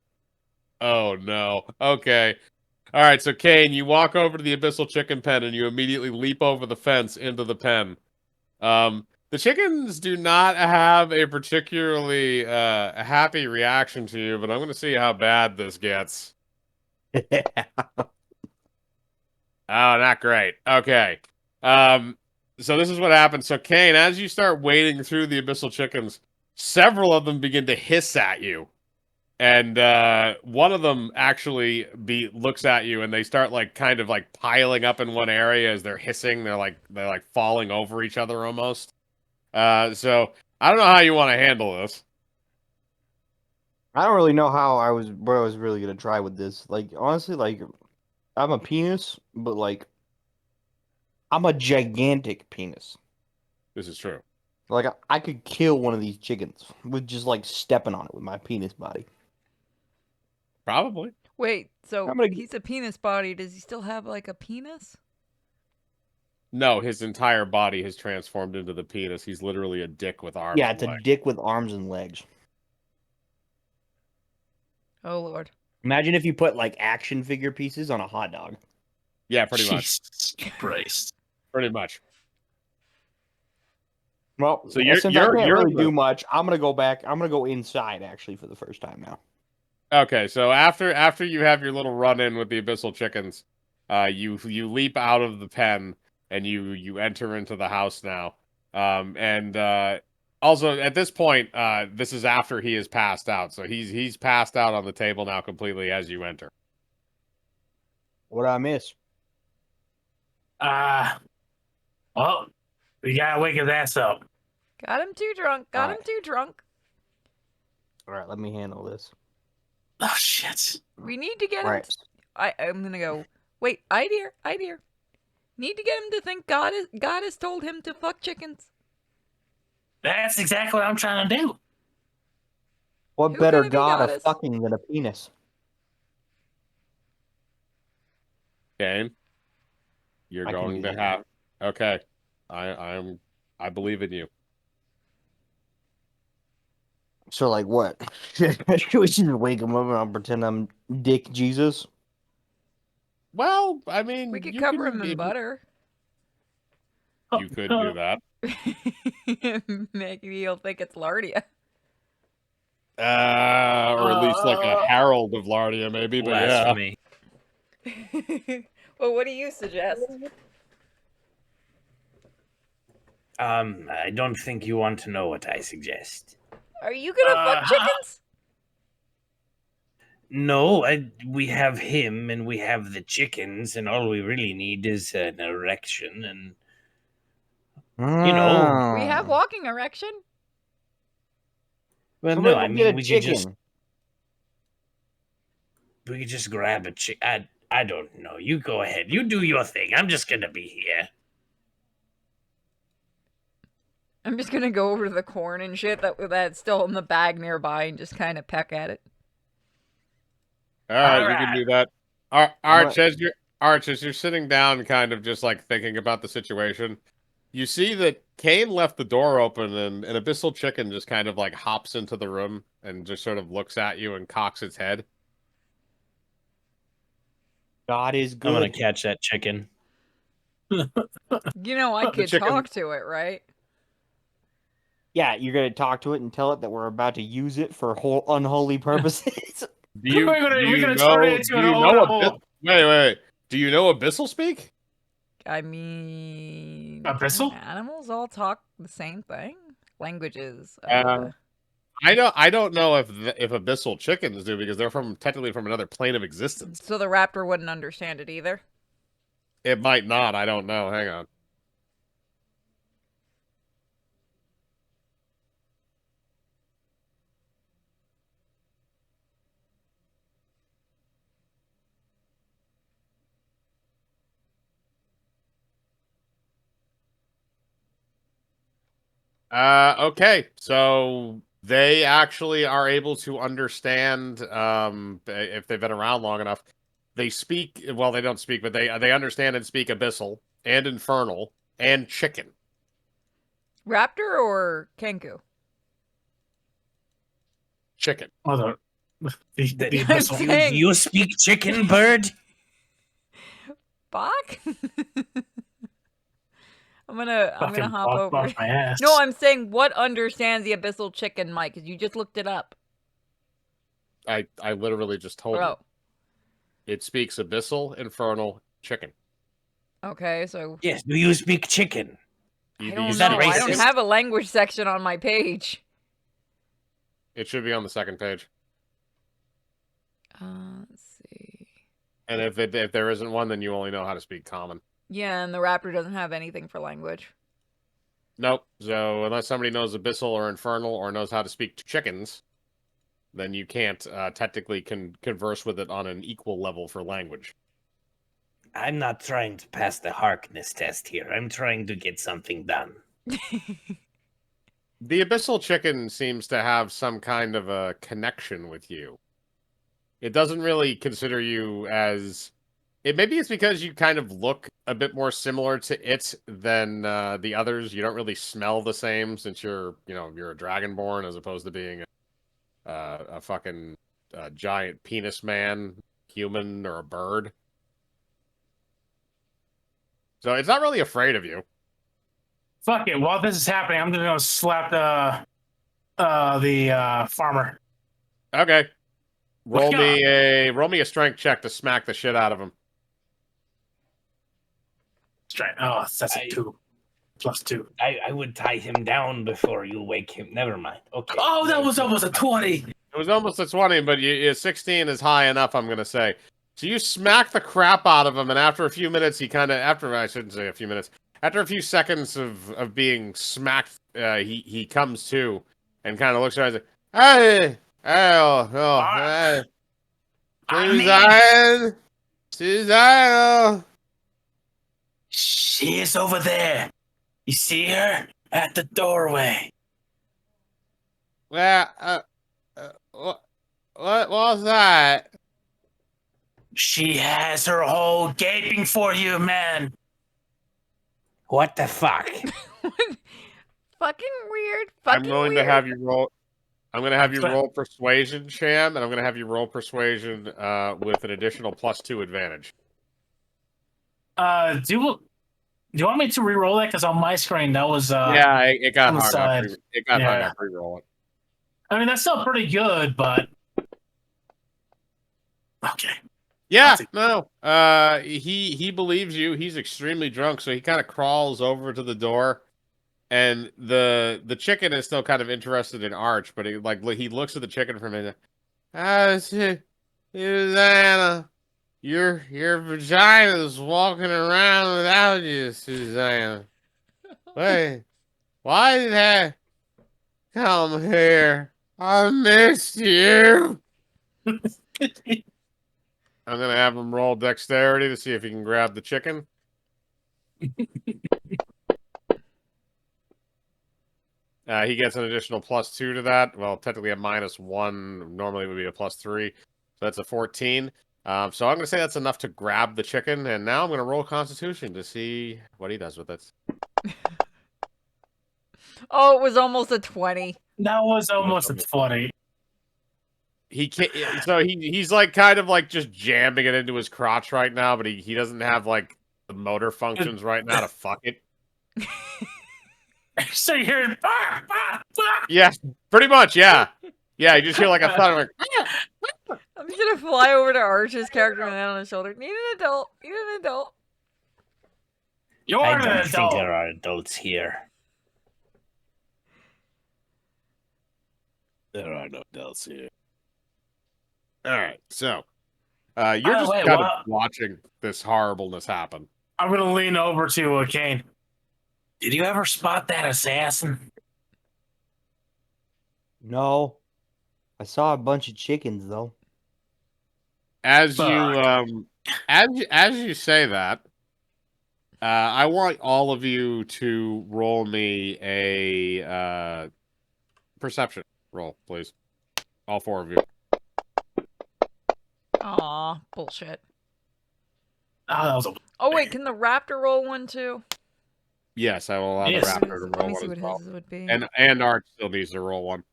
Oh no. Okay. All right, so Kane, you walk over to the abyssal chicken pen and you immediately leap over the fence into the pen. The chickens do not have a particularly happy reaction to you, but I'm going to see how bad this gets. Oh, not great. Okay. So this is what happens. So Kane, as you start wading through the abyssal chickens, several of them begin to hiss at you. And one of them actually looks at you, and they start kind of piling up in one area as they're hissing. They're like falling over each other almost. So I don't know how you want to handle this. I don't really know what I was really gonna try with this. Honestly, I'm a penis, but like I'm a gigantic penis. This is true. Like I could kill one of these chickens with just like stepping on it with my penis body. Probably. Wait, so I'm gonna he's a penis body. Does he still have like a penis? No, his entire body has transformed into the penis. He's literally a dick with arms Yeah, and it's a legs. dick with arms and legs. Oh lord. Imagine if you put like action figure pieces on a hot dog. Yeah, pretty much. Jesus Christ. Pretty much. Well, So since I can't really the- do much, I'm gonna go back. I'm gonna go inside actually for the first time now. Okay, so after you have your little run in with the abyssal chickens, you leap out of the pen and you enter into the house now. Also at this point, this is after he is passed out, so he's passed out on the table now completely as you enter. What did I miss? Well, we gotta wake his ass up. Got him too drunk. Got him Alright. too drunk. All right, let me handle this. Oh shit. We need to get him. Right. I'm gonna go. Wait, idea. Need to get him to think God has told him to fuck chickens. That's exactly what I'm trying to do. What Who better gonna be god of goddess? fucking than a penis? Kane, you're I can going do to that. have. Okay, I believe in you. So like what? Should we just wake him up and I'll pretend I'm Dick Jesus? Well, I mean, We could you cover can, him in if- butter. You could do that. Maybe he'll think it's Lardia. Or at least like a herald of Lardia, maybe. But yeah. Blasphemy. Well, what do you suggest? I don't think you want to know what I suggest. Are you gonna fuck chickens? No, we have him and we have the chickens, and all we really need is an erection, and you know, We have walking erection. well, Somebody no, go I get mean a we chicken. could just grab a chick. I don't know. You go ahead. You do your thing. I'm just gonna be here. I'm just gonna go over to the corn and shit that's still in the bag nearby and just kind of peck at it. All right, you Alright. can do that. Arch, as you're sitting down, kind of just like thinking about the situation, you see that Kane left the door open, and an abyssal chicken just kind of like hops into the room and just sort of looks at you and cocks its head. God is I'm gonna good. catch that chicken. You know, I The could chicken- talk to it, right? Yeah, you're gonna talk to it and tell it that we're about to use it for unholy purposes. Do you, We're gonna- do we're you gonna know? turn it into Do an you know old- Wait. Do you know abyssal speak? I mean, Abyssal? don't animals all talk the same thing. Languages. I don't know if abyssal chickens do, because they're technically from another plane of existence. So the raptor wouldn't understand it either. It might not. I don't know. Hang on. Okay. So they actually are able to understand, if they've been around long enough. They speak, well, they don't speak, but they understand and speak abyssal and infernal and chicken. Raptor or Kenku? Chicken. Oh, the I'm abyssal. saying- You speak chicken, bird? Bach? I'm gonna Fucking hop walked over. off my ass. No, I'm saying what understands the abyssal chicken, Mike? Because you just looked it up. I literally just told you. Oh, It speaks abyssal, infernal, chicken. okay. So Yes. Do you speak chicken? I Either don't you Is that know. speak- I don't racist? have a language section on my page. It should be on the second page. Let's see. And if there isn't one, then you only know how to speak common. Yeah, and the raptor doesn't have anything for language. Nope. So unless somebody knows abyssal or infernal or knows how to speak to chickens, then you can't technically converse with it on an equal level for language. I'm not trying to pass the Harkness test here. I'm trying to get something done. The abyssal chicken seems to have some kind of a connection with you. It doesn't really consider you as... Maybe it's because you kind of look a bit more similar to it than the others. You don't really smell the same since you're a dragonborn as opposed to being a fucking giant penis man, human, or a bird. So it's not really afraid of you. Fuck it. While this is happening, I'm gonna slap the farmer. Okay. Roll Look me a strength check to smack the shit out of him. Straight. Oh, that's a 2 plus 2. I would tie him down before you wake him. Never mind. Okay. Oh, that was almost a 20. It was almost a 20, but 16 is high enough, I'm going to say. So you smack the crap out of him, and after a few minutes, I shouldn't say a few minutes, after a few seconds of being smacked, he comes to and kind of looks around and says, hey, Suzanne. She is over there. You see her at the doorway. Well, what was that? She has her hole gaping for you, man. What the fuck? Fucking weird. I'm going to have you roll. I'm going to have you roll persuasion, Sham, and I'm going to have you roll persuasion with an additional +2 advantage. Do you want me to re-roll that? Because on my screen that was it got on the hard. side. It got hard to re-roll it. I mean, that's still pretty good, but okay. Yeah, no. He believes you. He's extremely drunk, so he kind of crawls over to the door, and the chicken is still kind of interested in Arch, but he looks at the chicken for a minute. Susanna, your vagina's walking around without you, Susanna. Wait, why did I come here? I missed you. I'm going to have him roll dexterity to see if he can grab the chicken. He gets an additional +2 to that. Well, technically a -1. Normally it would be a +3. So that's a 14. So I'm going to say that's enough to grab the chicken. And now I'm going to roll Constitution to see what he does with it. Oh, it was almost a 20. That was almost a 20. He can't, so he's like kind of like just jamming it into his crotch right now, but he doesn't have like the motor functions right now to fuck it. So you hear it, bah, bah, bah. Yeah, pretty much, yeah. Yeah, you just hear like a thud like, I'm just gonna fly over to Arch's character and land on his shoulder. Need an adult. Need an adult. You're I an don't think adult. there are adults here. There are no adults here. all right, so you're just wait, kind what? of watching this horribleness happen. I'm gonna lean over to Kane. Did you ever spot that assassin? No. I saw a bunch of chickens though. As Fuck. you as you say that, I want all of you to roll me a perception roll, please. All 4 of you. Aw, bullshit. Oh, that was a... Oh wait, can the raptor roll one too? Yes, I will allow Yes. the raptor to Let roll me one see as what well. his would be. And Arch still needs to roll one.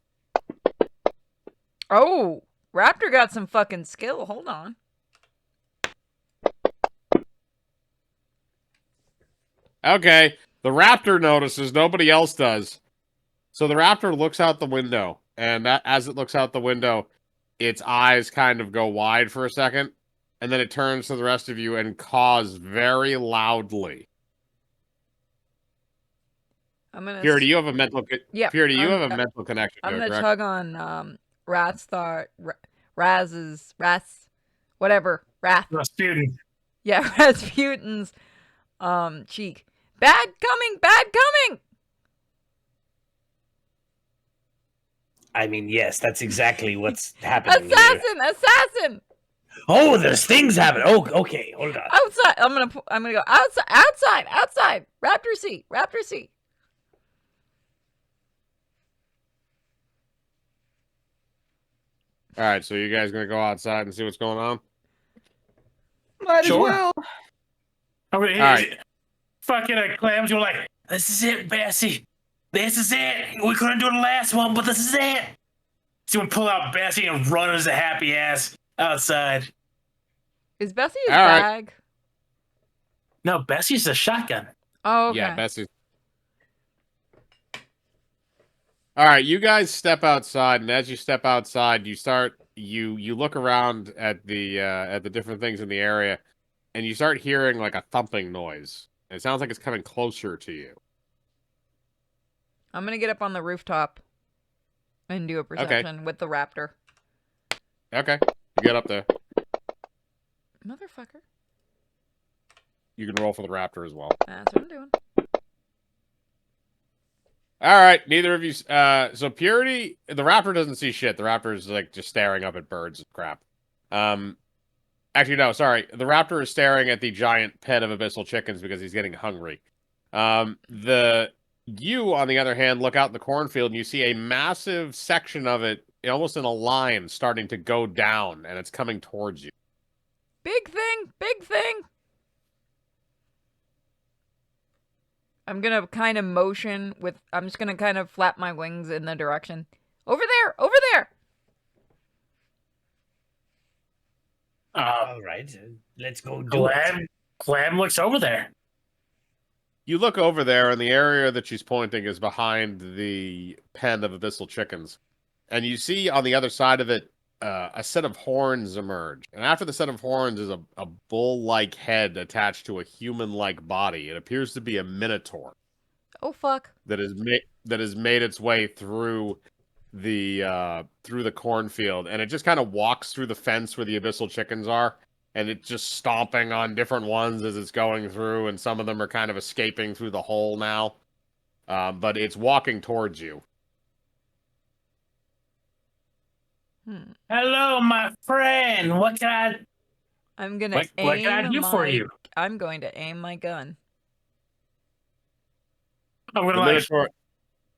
Oh, raptor got some fucking skill. Hold on. Okay, the raptor notices, nobody else does. So the raptor looks out the window, and as it looks out the window, its eyes kind of go wide for a second, and then it turns to the rest of you and caws very loudly. I'm gonna. Purity, you have a mental. Yeah, Purity, you have a mental connection. I'm to it, gonna correct? tug on Raz's whatever Wrath. Rasputin. Yeah, Rasputin's cheek. Bad coming, bad coming. I mean, yes, that's exactly what's happening here. Assassin, assassin. Oh, there's things happening. Oh, okay, hold on. Outside. I'm gonna go outside. Outside. Outside. Raptor seat. Raptor seat. All right, so you guys gonna go outside and see what's going on? Might as Sure. well. All right. right. Fucking Clams, you're like, this is it, Bessie. This is it. We couldn't do the last one, but this is it. So we pull out Bessie and run as a happy ass outside. Is Bessie his All right. bag? No, Bessie's a shotgun. Oh, okay. Yeah, Bessie. All right, you guys step outside, and as you step outside, you look around at the different things in the area, and you start hearing like a thumping noise. It sounds like it's coming closer to you. I'm gonna get up on the rooftop and do a perception with the raptor. Okay, you get up there. Motherfucker. You can roll for the raptor as well. That's what I'm doing. All right, neither of you. So Purity, the raptor doesn't see shit. The raptor is like just staring up at birds and crap. Actually, no, sorry. The raptor is staring at the giant pen of abyssal chickens because he's getting hungry. You, on the other hand, look out in the cornfield and you see a massive section of it, almost in a line, starting to go down, and it's coming towards you. Big thing. Big thing. I'm gonna kind of motion with. I'm just gonna kind of flap my wings in the direction. Over there. Over there. All right, let's go do it. Clam looks over there. You look over there, and the area that she's pointing is behind the pen of abyssal chickens. And you see on the other side of it a set of horns emerge. And after the set of horns is a bull-like head attached to a human-like body. It appears to be a minotaur Oh fuck. that has made its way through the cornfield, and it just kind of walks through the fence where the abyssal chickens are, and it's just stomping on different ones as it's going through, and some of them are kind of escaping through the hole now. But it's walking towards you. Hello, my friend. What can I'm gonna what can I do for you? I'm going to aim my gun. I'm gonna The like minotaur.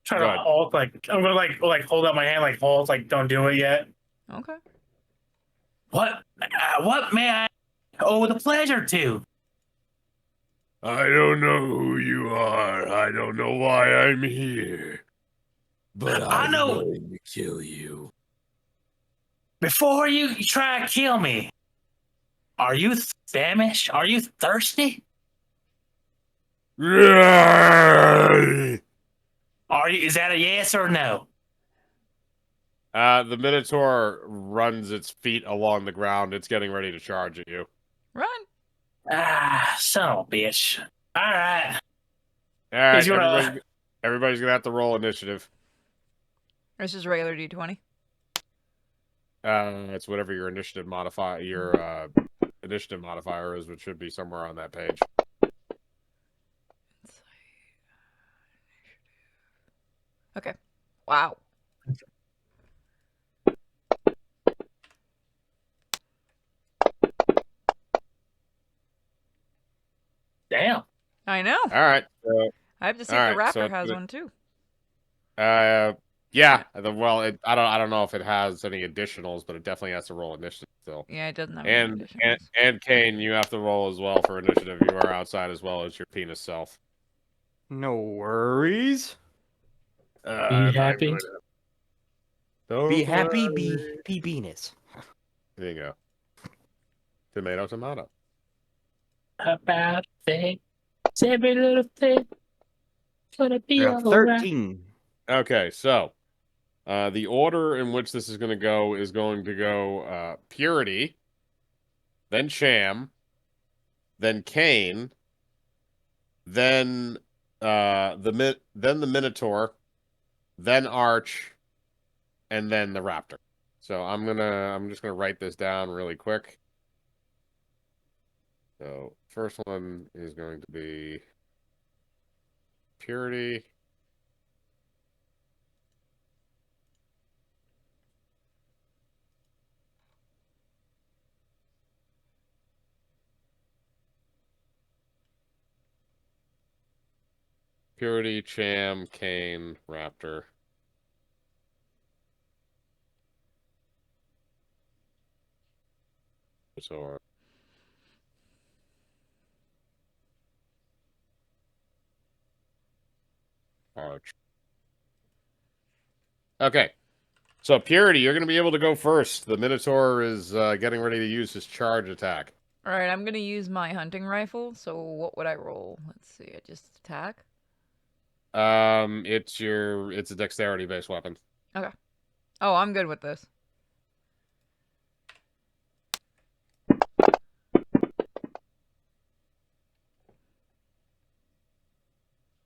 try Go to ahead. halt. I'm gonna like hold out my hand like halt. Like don't do it yet. Okay. What may I owe the pleasure to? I don't know who you are. I don't know why I'm here. But I know. going to kill you. Before you try to kill me, are you famished? Are you thirsty? Is that a yes or no? The Minotaur runs its feet along the ground. It's getting ready to charge at you. Run. Ah, son of a bitch. All right. All right, He's gonna- everybody's gonna have to roll initiative. This is regular D20. It's whatever your initiative modifier is, which should be somewhere on that page. Okay. Wow. Damn. I know. All right. I have to see all if the right, raptor so has the- one too. Yeah. Well, I don't know if it has any additionals, but it definitely has to roll initiative still. Yeah, it doesn't have any And additions. Kane, you have to roll as well for initiative. You are outside as well as your penis self. No worries. Be happy. Be happy, be Venus. There you go. Tomato, tomato. About thing. Every little thing. Gonna be You're all right. 13. Okay, so the order in which this is going to go is going to go Purity, then Sham, then Kane, then the Minotaur, then Arch, and then the Raptor. So I'm just gonna write this down really quick. So first one is going to be Purity. Purity, Cham, Kane, Raptor. So, Arch. Okay. So, Purity, you're going to be able to go first. The Minotaur is getting ready to use his charge attack. All right, I'm gonna use my hunting rifle. So what would I roll? Let's see. I just attack. It's a dexterity-based weapon. Okay. Oh, I'm good with this.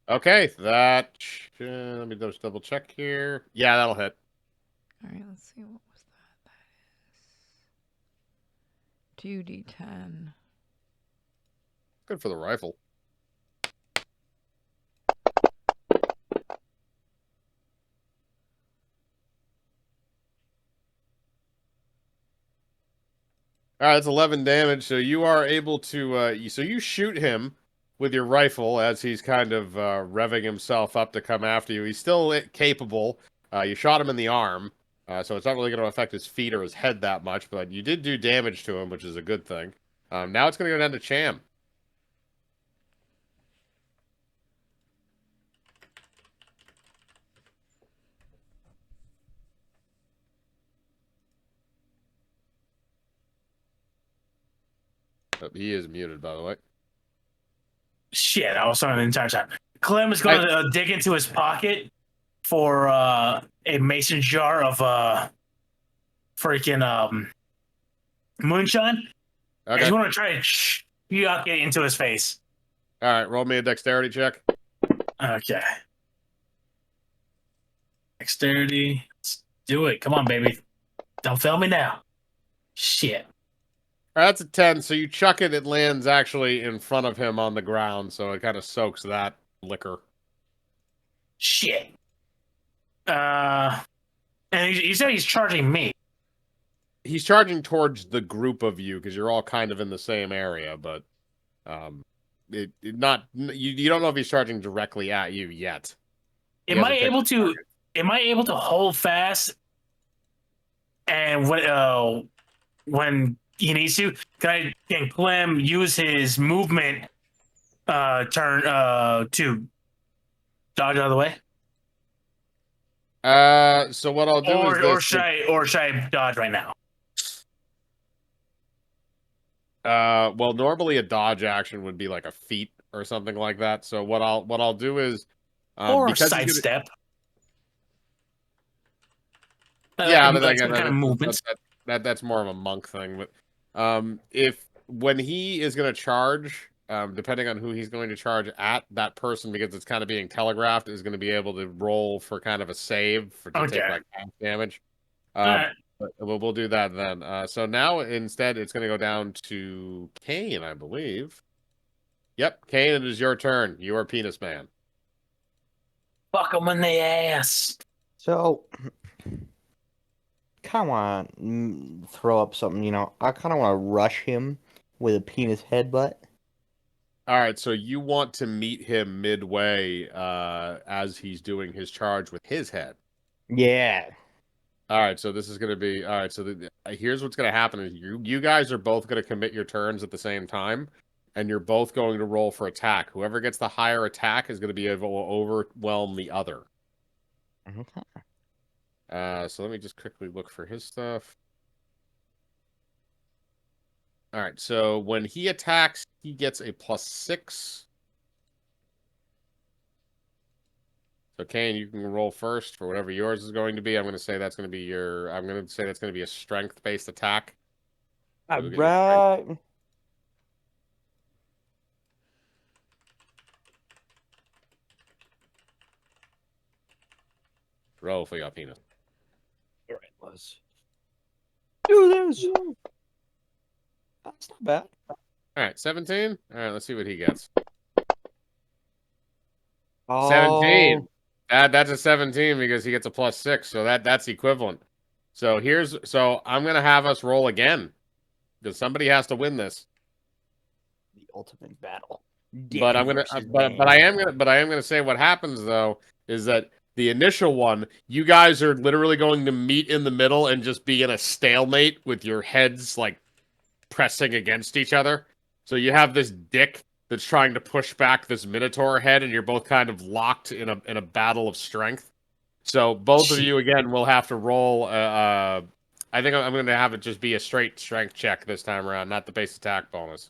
Okay, that. Let me just double check here. Yeah, that'll hit. All right, let's see. What was that? That is 2d10. Good for the rifle. All right, that's 11 damage. So you are able to. So you shoot him with your rifle as he's kind of revving himself up to come after you. He's still capable. You shot him in the arm, so it's not really going to affect his feet or his head that much. But you did do damage to him, which is a good thing. Now it's going to go down to Cham. Oh, he is muted, by the way. Shit, I was talking the entire time. Clem is going to dig into his pocket for a mason jar of freaking moonshine. Okay. He's going to try to chuck it into his face. All right, roll me a dexterity check. Okay. Dexterity. Let's do it. Come on, baby. Don't fail me now. Shit. All right, that's a 10. So you chuck it, it lands actually in front of him on the ground, so it kind of soaks that liquor. Shit. And he said he's charging me. He's charging towards the group of you because you're all kind of in the same area, but you don't know if he's charging directly at you yet. Am I able to hold fast and when he needs to? Can Clem use his movement turn to dodge out of the way? So what I'll do is this. Or should I dodge right now? Well, normally a dodge action would be like a feat or something like that. So what I'll do is or because sidestep. Yeah, but like some kind of movement. That's more of a monk thing. But if when he is going to charge, depending on who he's going to charge at, that person, because it's kind of being telegraphed, is going to be able to roll for kind of a save to take like half damage. Right. But we'll do that then. So now instead, it's going to go down to Kane, I believe. Yep, Kane, it is your turn. You are Penis Man. Fuck him in the ass. So, kind of want to throw up something, I kind of want to rush him with a penis headbutt. All right, so you want to meet him midway as he's doing his charge with his head. Yeah. All right, so this is going to be... All right, so here's what's going to happen. Is you guys are both going to commit your turns at the same time, and you're both going to roll for attack. Whoever gets the higher attack is going to be able to overwhelm the other. Okay. So let me just quickly look for his stuff. All right, so when he attacks, he gets a +6. So Kane, you can roll first for whatever yours is going to be. I'm going to say that's going to be a strength-based attack. All right. Roll for your penis. All right, let's do this. That's not bad. All right, 17. All right, let's see what he gets. Oh. 17. That's a 17 because he gets a +6, so that's equivalent. So I'm gonna have us roll again because somebody has to win this. The ultimate battle. But I'm gonna, but I am gonna say what happens though is that the initial one, you guys are literally going to meet in the middle and just be in a stalemate with your heads like pressing against each other. So you have this dick that's trying to push back this minotaur head, and you're both kind of locked in a battle of strength. So both of you again will have to roll. I think I'm going to have it just be a straight strength check this time around, not the base attack bonus.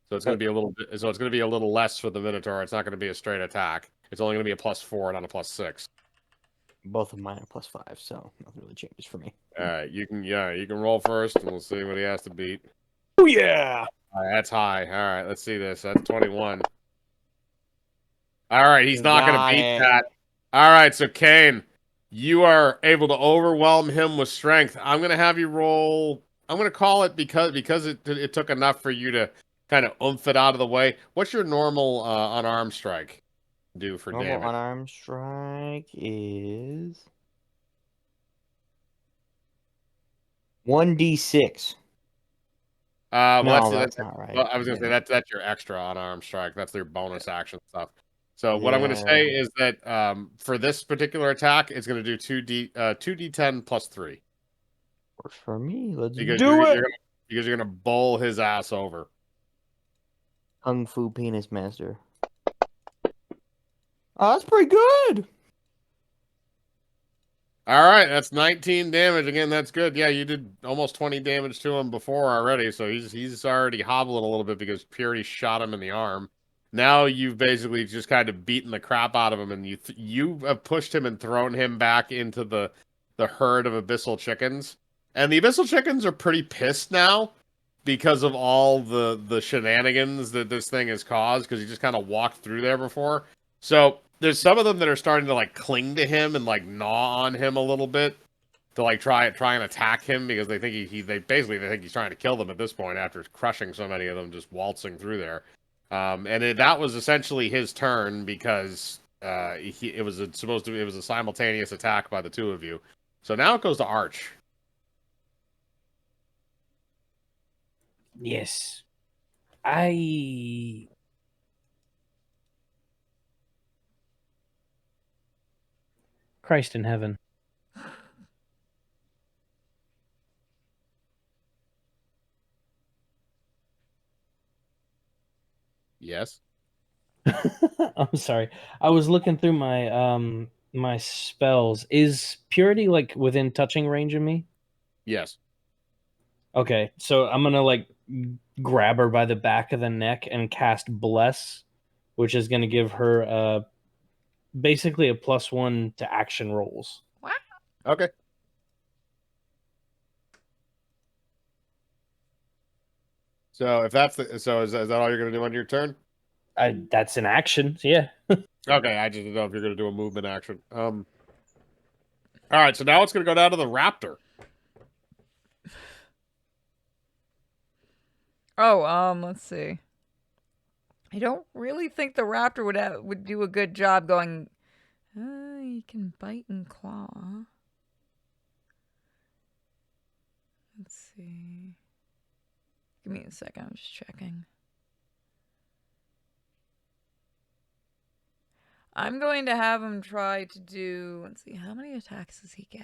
So it's going to be a little bit. So it's going to be a little less for the minotaur. It's not going to be a straight attack. It's only going to be a +4, not a +6. Both of mine are +5, so nothing really changes for me. All right, you can roll first, and we'll see what he has to beat. Oh yeah! All right, that's high. All right, let's see this. That's 21. All right, he's not going to beat that. All right, so Kane, you are able to overwhelm him with strength. I'm going to have you roll. I'm going to call it because it took enough for you to kind of oomph it out of the way. What's your normal unarmed strike do for Normal damage? unarmed strike is 1d6. Well, No, that's not right. Well, I was gonna say that's your extra unarmed strike. That's their bonus action stuff. So what I'm gonna say is that for this particular attack, it's gonna do 2d10 +3 Works for me. Let's because do it. because you're gonna bowl his ass over. Kung Fu Penis Master. Oh, that's pretty good. All right, that's 19 damage. Again, that's good. Yeah, you did almost 20 damage to him before already, so he's already hobbling a little bit because Purity shot him in the arm. Now you've basically just kind of beaten the crap out of him, and you have pushed him and thrown him back into the herd of abyssal chickens. And the abyssal chickens are pretty pissed now because of all the shenanigans that this thing has caused, because he just kind of walked through there before. So there's some of them that are starting to like cling to him and like gnaw on him a little bit to like try and attack him because they think they think he's trying to kill them at this point after crushing so many of them just waltzing through there. That was essentially his turn because it was a simultaneous attack by the two of you. So now it goes to Arch. Yes. Christ in heaven. Yes. I'm sorry. I was looking through my spells. Is Purity like within touching range of me? Yes. Okay, so I'm gonna like grab her by the back of the neck and cast Bless, which is gonna give her basically a +1 to action rolls. Wow. Okay. So if that's is that all you're gonna do on your turn? That's an action, yeah. Okay, I just didn't know if you're gonna do a movement action. All right, so now it's gonna go down to the raptor. Oh, let's see. I don't really think the raptor would do a good job going. He can bite and claw. Let's see. Give me a second. I'm just checking. I'm going to have him try to do. Let's see. How many attacks does he get?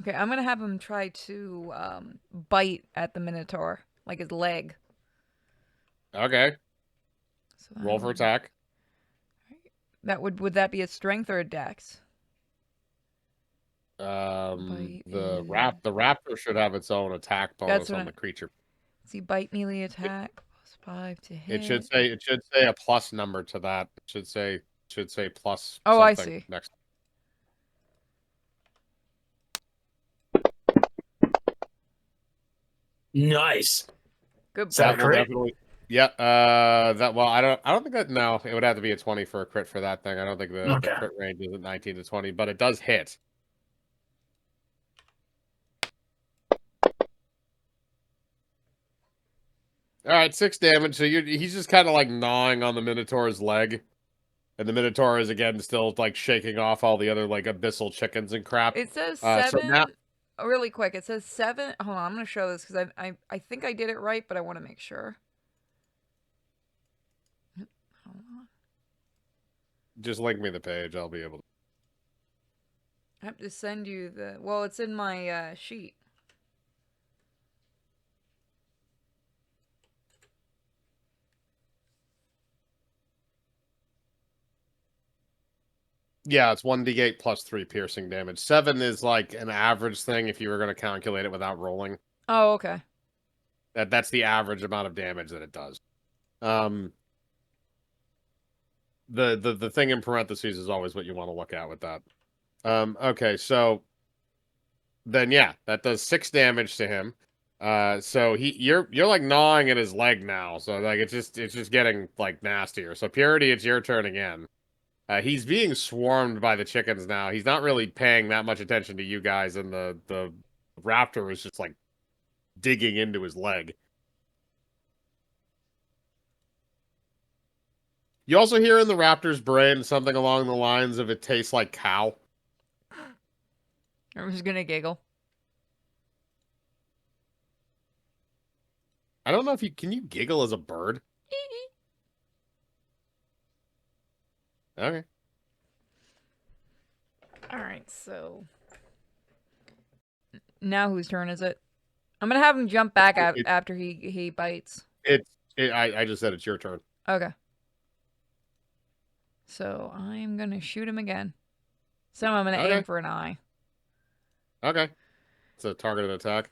Okay, I'm gonna have him try to bite at the Minotaur, like his leg. Okay. So Roll for attack. Would that be a strength or a dex? The Bite raptor should have its own attack bonus on the creature. See, bite melee attack +5 to hit. It should say a plus number to that. It should say plus. Oh, I something see. Next. Nice. Good. Is that a crit? Yeah. I don't think that. No, it would have to be a 20 for a crit for that thing. I don't think the crit range is at 19 to 20, but it does hit. All right, 6 damage. So he's just kind of like gnawing on the Minotaur's leg, And the Minotaur is again still like shaking off all the other like abyssal chickens and crap. It says So 7. now, Really quick, it says 7. Hold on, I'm gonna show this because I think I did it right, but I want to make sure. Hold on. just link me the page. I'll be able to. I have to send you the. Well, it's in my sheet. Yeah, it's 1d8 plus 3 piercing damage. 7 is like an average thing if you were going to calculate it without rolling. Oh, okay. That's the average amount of damage that it does. The thing in parentheses is always what you want to look at with that. Okay, so then yeah, that does 6 damage to him. So you're like gnawing at his leg now. So like it's just getting like nastier. So Purity, it's your turn again. He's being swarmed by the chickens now. He's not really paying that much attention to you guys, and the raptor is just like digging into his leg. You also hear in the raptor's brain something along the lines of "it tastes like cow." I'm just gonna giggle. I don't know if can you giggle as a bird? Okay. All right, so now whose turn is it? I'm gonna have him jump back after he bites. I just said it's your turn. Okay. So I'm gonna shoot him again. So I'm gonna aim for an eye. Okay. It's a targeted attack.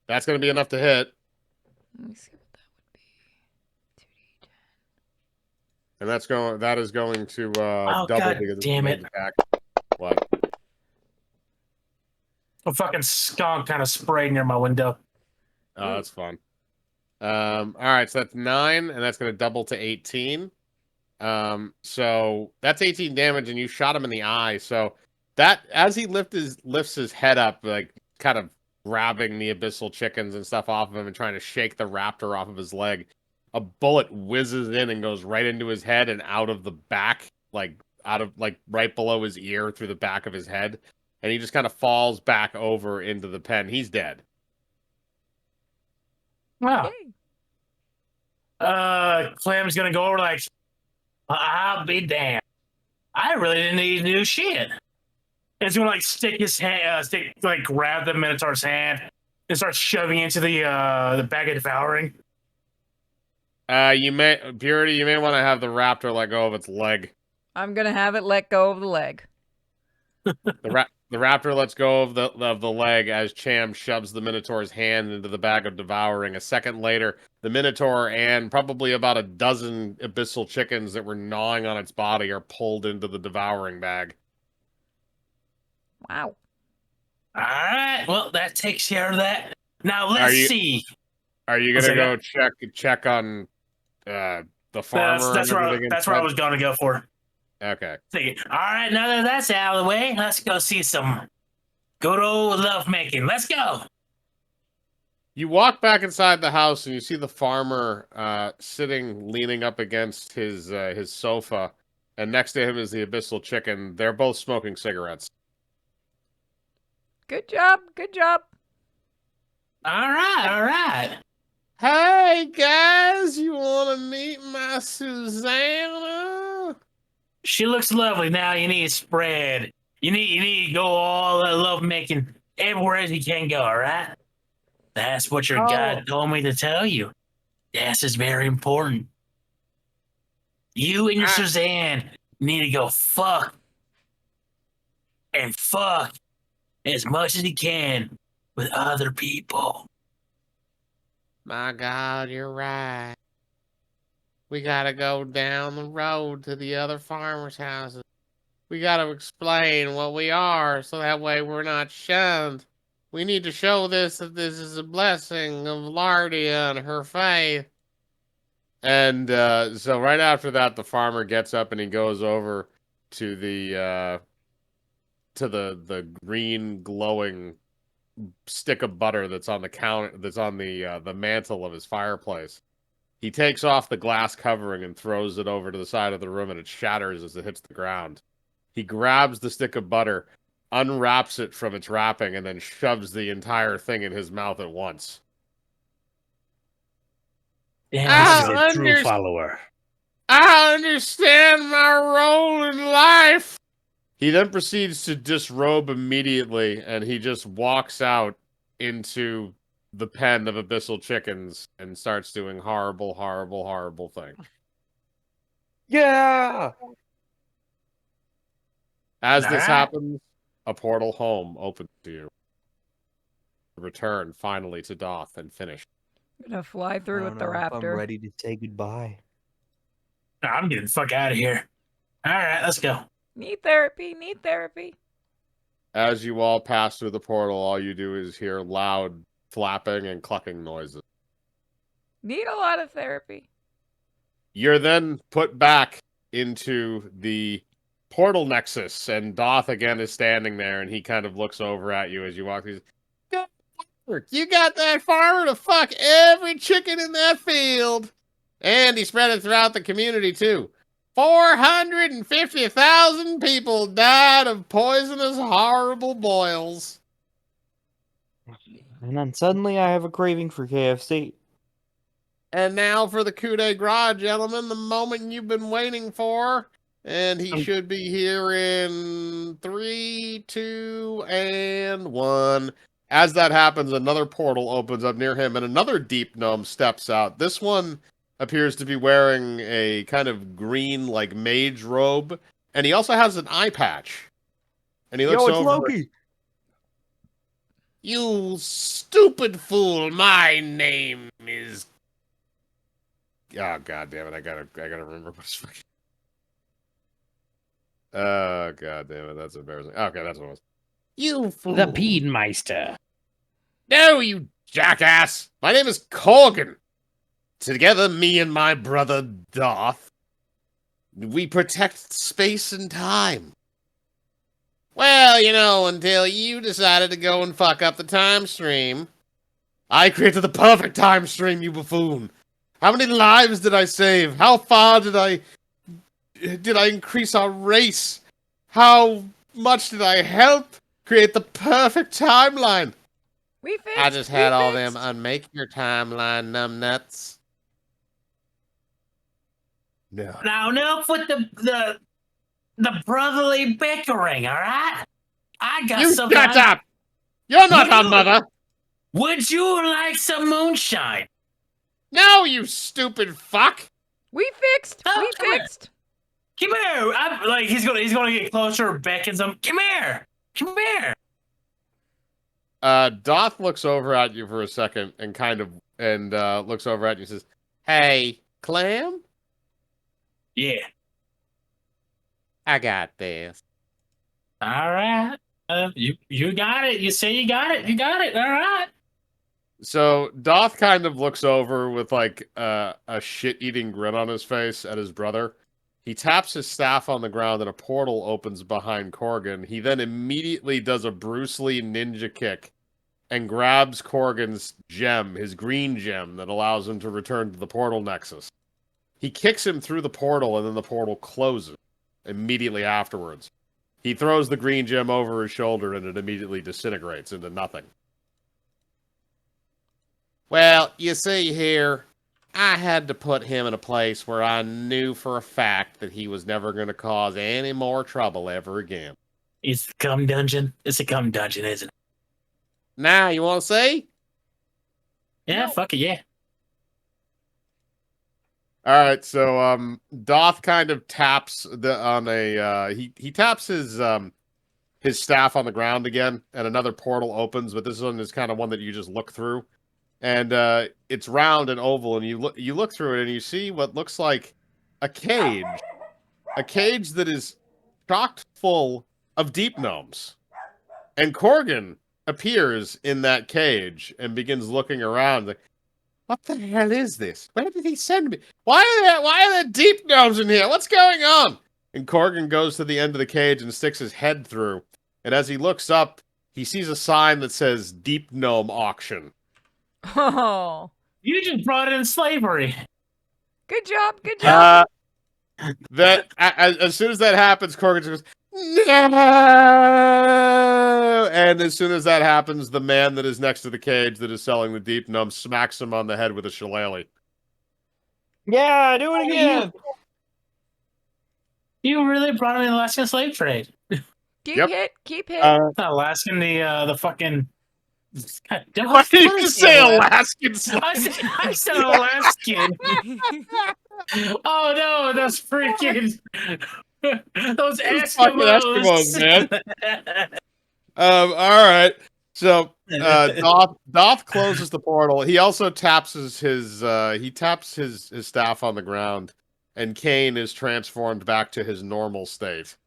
That's going to be enough to hit. Let me see what that would be. 2d10. And that is going to double God because it's a damn ranged it. attack. What? A fucking skunk kind of sprayed near my window. Oh, that's fun. All right, so that's 9, and that's going to double to 18. So that's 18 damage, and you shot him in the eye. So that as he lifts his head up, like kind of grabbing the abyssal chickens and stuff off of him and trying to shake the raptor off of his leg, a bullet whizzes in and goes right into his head and out of the back, like out of like right below his ear through the back of his head, and he just kind of falls back over into the pen. He's dead. Wow. Clem's gonna go over like, I'll be damned. I really didn't need to do shit. He's gonna like stick his hand, grab the Minotaur's hand and start shoving into the bag of devouring. You may Purity. You may want to have the raptor let go of its leg. I'm gonna have it let go of the leg. The raptor lets go of the leg as Cham shoves the Minotaur's hand into the bag of devouring. A second later, the Minotaur and probably about a dozen abyssal chickens that were gnawing on its body are pulled into the devouring bag. Wow. All right, well that takes care of that. Now let's see. Are you gonna go check on the farmer? That's where I was gonna go for. Okay. All right, now that that's out of the way, let's go see some good old lovemaking. Let's go. You walk back inside the house and you see the farmer sitting, leaning up against his sofa, and next to him is the abyssal chicken. They're both smoking cigarettes. Good job. Good job. All right. Hey guys, you want to meet my Susanna? She looks lovely. Now you need to spread. You need to go all the love making everywhere as you can go. All right. That's what your guide told me to tell you. This is very important. You and your Suzanne need to go fuck as much as you can with other people. My God, you're right. We gotta go down the road to the other farmers' houses. We gotta explain what we are so that way we're not shunned. We need to show that this is a blessing of Lardia and her faith. And so right after that, the farmer gets up and he goes over to the green glowing stick of butter that's on the counter, that's on the mantle of his fireplace. He takes off the glass covering and throws it over to the side of the room, and it shatters as it hits the ground. He grabs the stick of butter, unwraps it from its wrapping, and then shoves the entire thing in his mouth at once. Yeah, This is so- a true follower. I understand my role in life. He then proceeds to disrobe immediately, and he just walks out into the pen of abyssal chickens and starts doing horrible, horrible, horrible things. Yeah. As this Alright. happens, a portal home opens to you. Return finally to Doth and finish. I'm gonna fly through I with don't the know if I'm raptor. ready to say goodbye. I'm getting the fuck out of here. All right, let's go. Need therapy. Need therapy. As you all pass through the portal, all you do is hear loud flapping and clucking noises. Need a lot of therapy. You're then put back into the portal nexus, and Doth again is standing there, and he kind of looks over at you as you walk through. You got that farmer to fuck every chicken in that field. And he spread it throughout the community, too. 450,000 people died of poisonous, horrible boils. And then suddenly I have a craving for KFC. And now for the coup de grace, gentlemen, the moment you've been waiting for. And he should be here in 3, 2, and 1. As that happens, another portal opens up near him, and another deep gnome steps out. This one appears to be wearing a kind of green, like, mage robe, and he also has an eye patch. And he looks Yo, it's over. Loki. You stupid fool! My name is. Oh, god damn it! I gotta remember what's fucking. Oh, god damn it! That's embarrassing. Okay, that's what it was. You fool! The Beanmeister. No, you jackass! My name is Corgan. Together, me and my brother Doth, we protect space and time. Well, you know, until you decided to go and fuck up the time stream. I created the perfect time stream, you buffoon. How many lives did I save? How far did I increase our race? How much did I help create the perfect timeline? We fixed. I just had all them unmake your timeline, numbnuts. No. Now enough with the brotherly bickering, all right? I got You something. shut up! You're not our You- mother! Would you like some moonshine? No, you stupid fuck! We fixed. Oh, We come here. fixed. Come here. He's gonna get closer, beckons him. Come here. Come here. Doth looks over at you for a second and looks over at you and says, "Hey, Clam? Yeah. I got this." All right. You got it. You say you got it. You got it. All right. So Doth kind of looks over with like a shit-eating grin on his face at his brother. He taps his staff on the ground and a portal opens behind Corgan. He then immediately does a Bruce Lee ninja kick and grabs Corgan's gem, his green gem that allows him to return to the portal nexus. He kicks him through the portal and then the portal closes immediately afterwards. He throws the green gem over his shoulder and it immediately disintegrates into nothing. Well, you see here, I had to put him in a place where I knew for a fact that he was never going to cause any more trouble ever again. It's a cum dungeon. It's a cum dungeon, isn't it? Now, you want to see? Yeah, No. fuck it, yeah. All right, so Doth kind of taps he taps his staff on the ground again, and another portal opens. But this one is kind of one that you just look through, and it's round and oval, and you look through it, and you see what looks like a cage that is chock full of deep gnomes, and Corgan appears in that cage and begins looking around like, what the hell is this? Where did he send me? Why are there deep gnomes in here? What's going on? And Corgan goes to the end of the cage and sticks his head through. And as he looks up, he sees a sign that says Deep Gnome Auction. Oh, You just brought in slavery. good job. Good job. As soon as that happens, Corgan goes, no! And as soon as that happens, the man that is next to the cage that is selling the Deep Gnome smacks him on the head with a shillelagh. Yeah, do it again. You really brought in the Alaskan slave trade. Keep hit. Alaskan, the fucking. God, Why did you what is just the say Alaskan? Alaskan? I said Alaskan. Oh no, those freaking those Fucking Eskimos. Eskimos, man. All right. So Doth closes the portal. He also taps his staff on the ground, and Kane is transformed back to his normal state.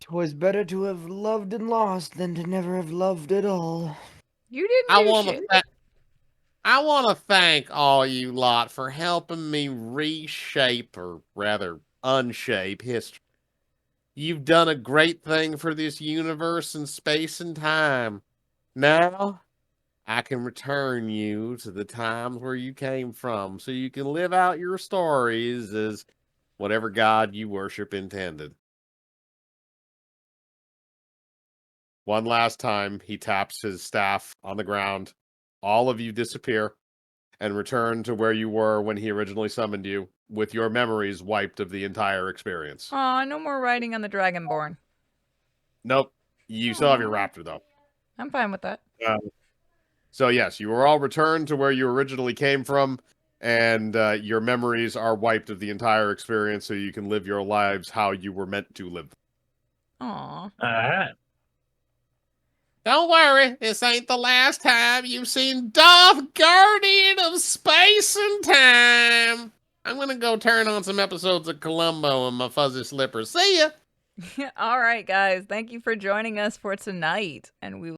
'Twas better to have loved and lost than to never have loved at all. You didn't I do want shit. to thank all you lot for helping me reshape, or rather unshape, history. You've done a great thing for this universe and space and time. Now, I can return you to the times where you came from, so you can live out your stories as whatever god you worship intended. One last time, he taps his staff on the ground. All of you disappear and return to where you were when he originally summoned you, with your memories wiped of the entire experience. Aw, no more riding on the Dragonborn. Nope. You still have your raptor, though. I'm fine with that. So yes, you were all returned to where you originally came from, and your memories are wiped of the entire experience, so you can live your lives how you were meant to live. Aw. Alright. Don't worry, this ain't the last time you've seen Darth Guardian of Space and Time. I'm gonna go turn on some episodes of Columbo in my fuzzy slippers. See ya! All right, guys. Thank you for joining us for tonight, and we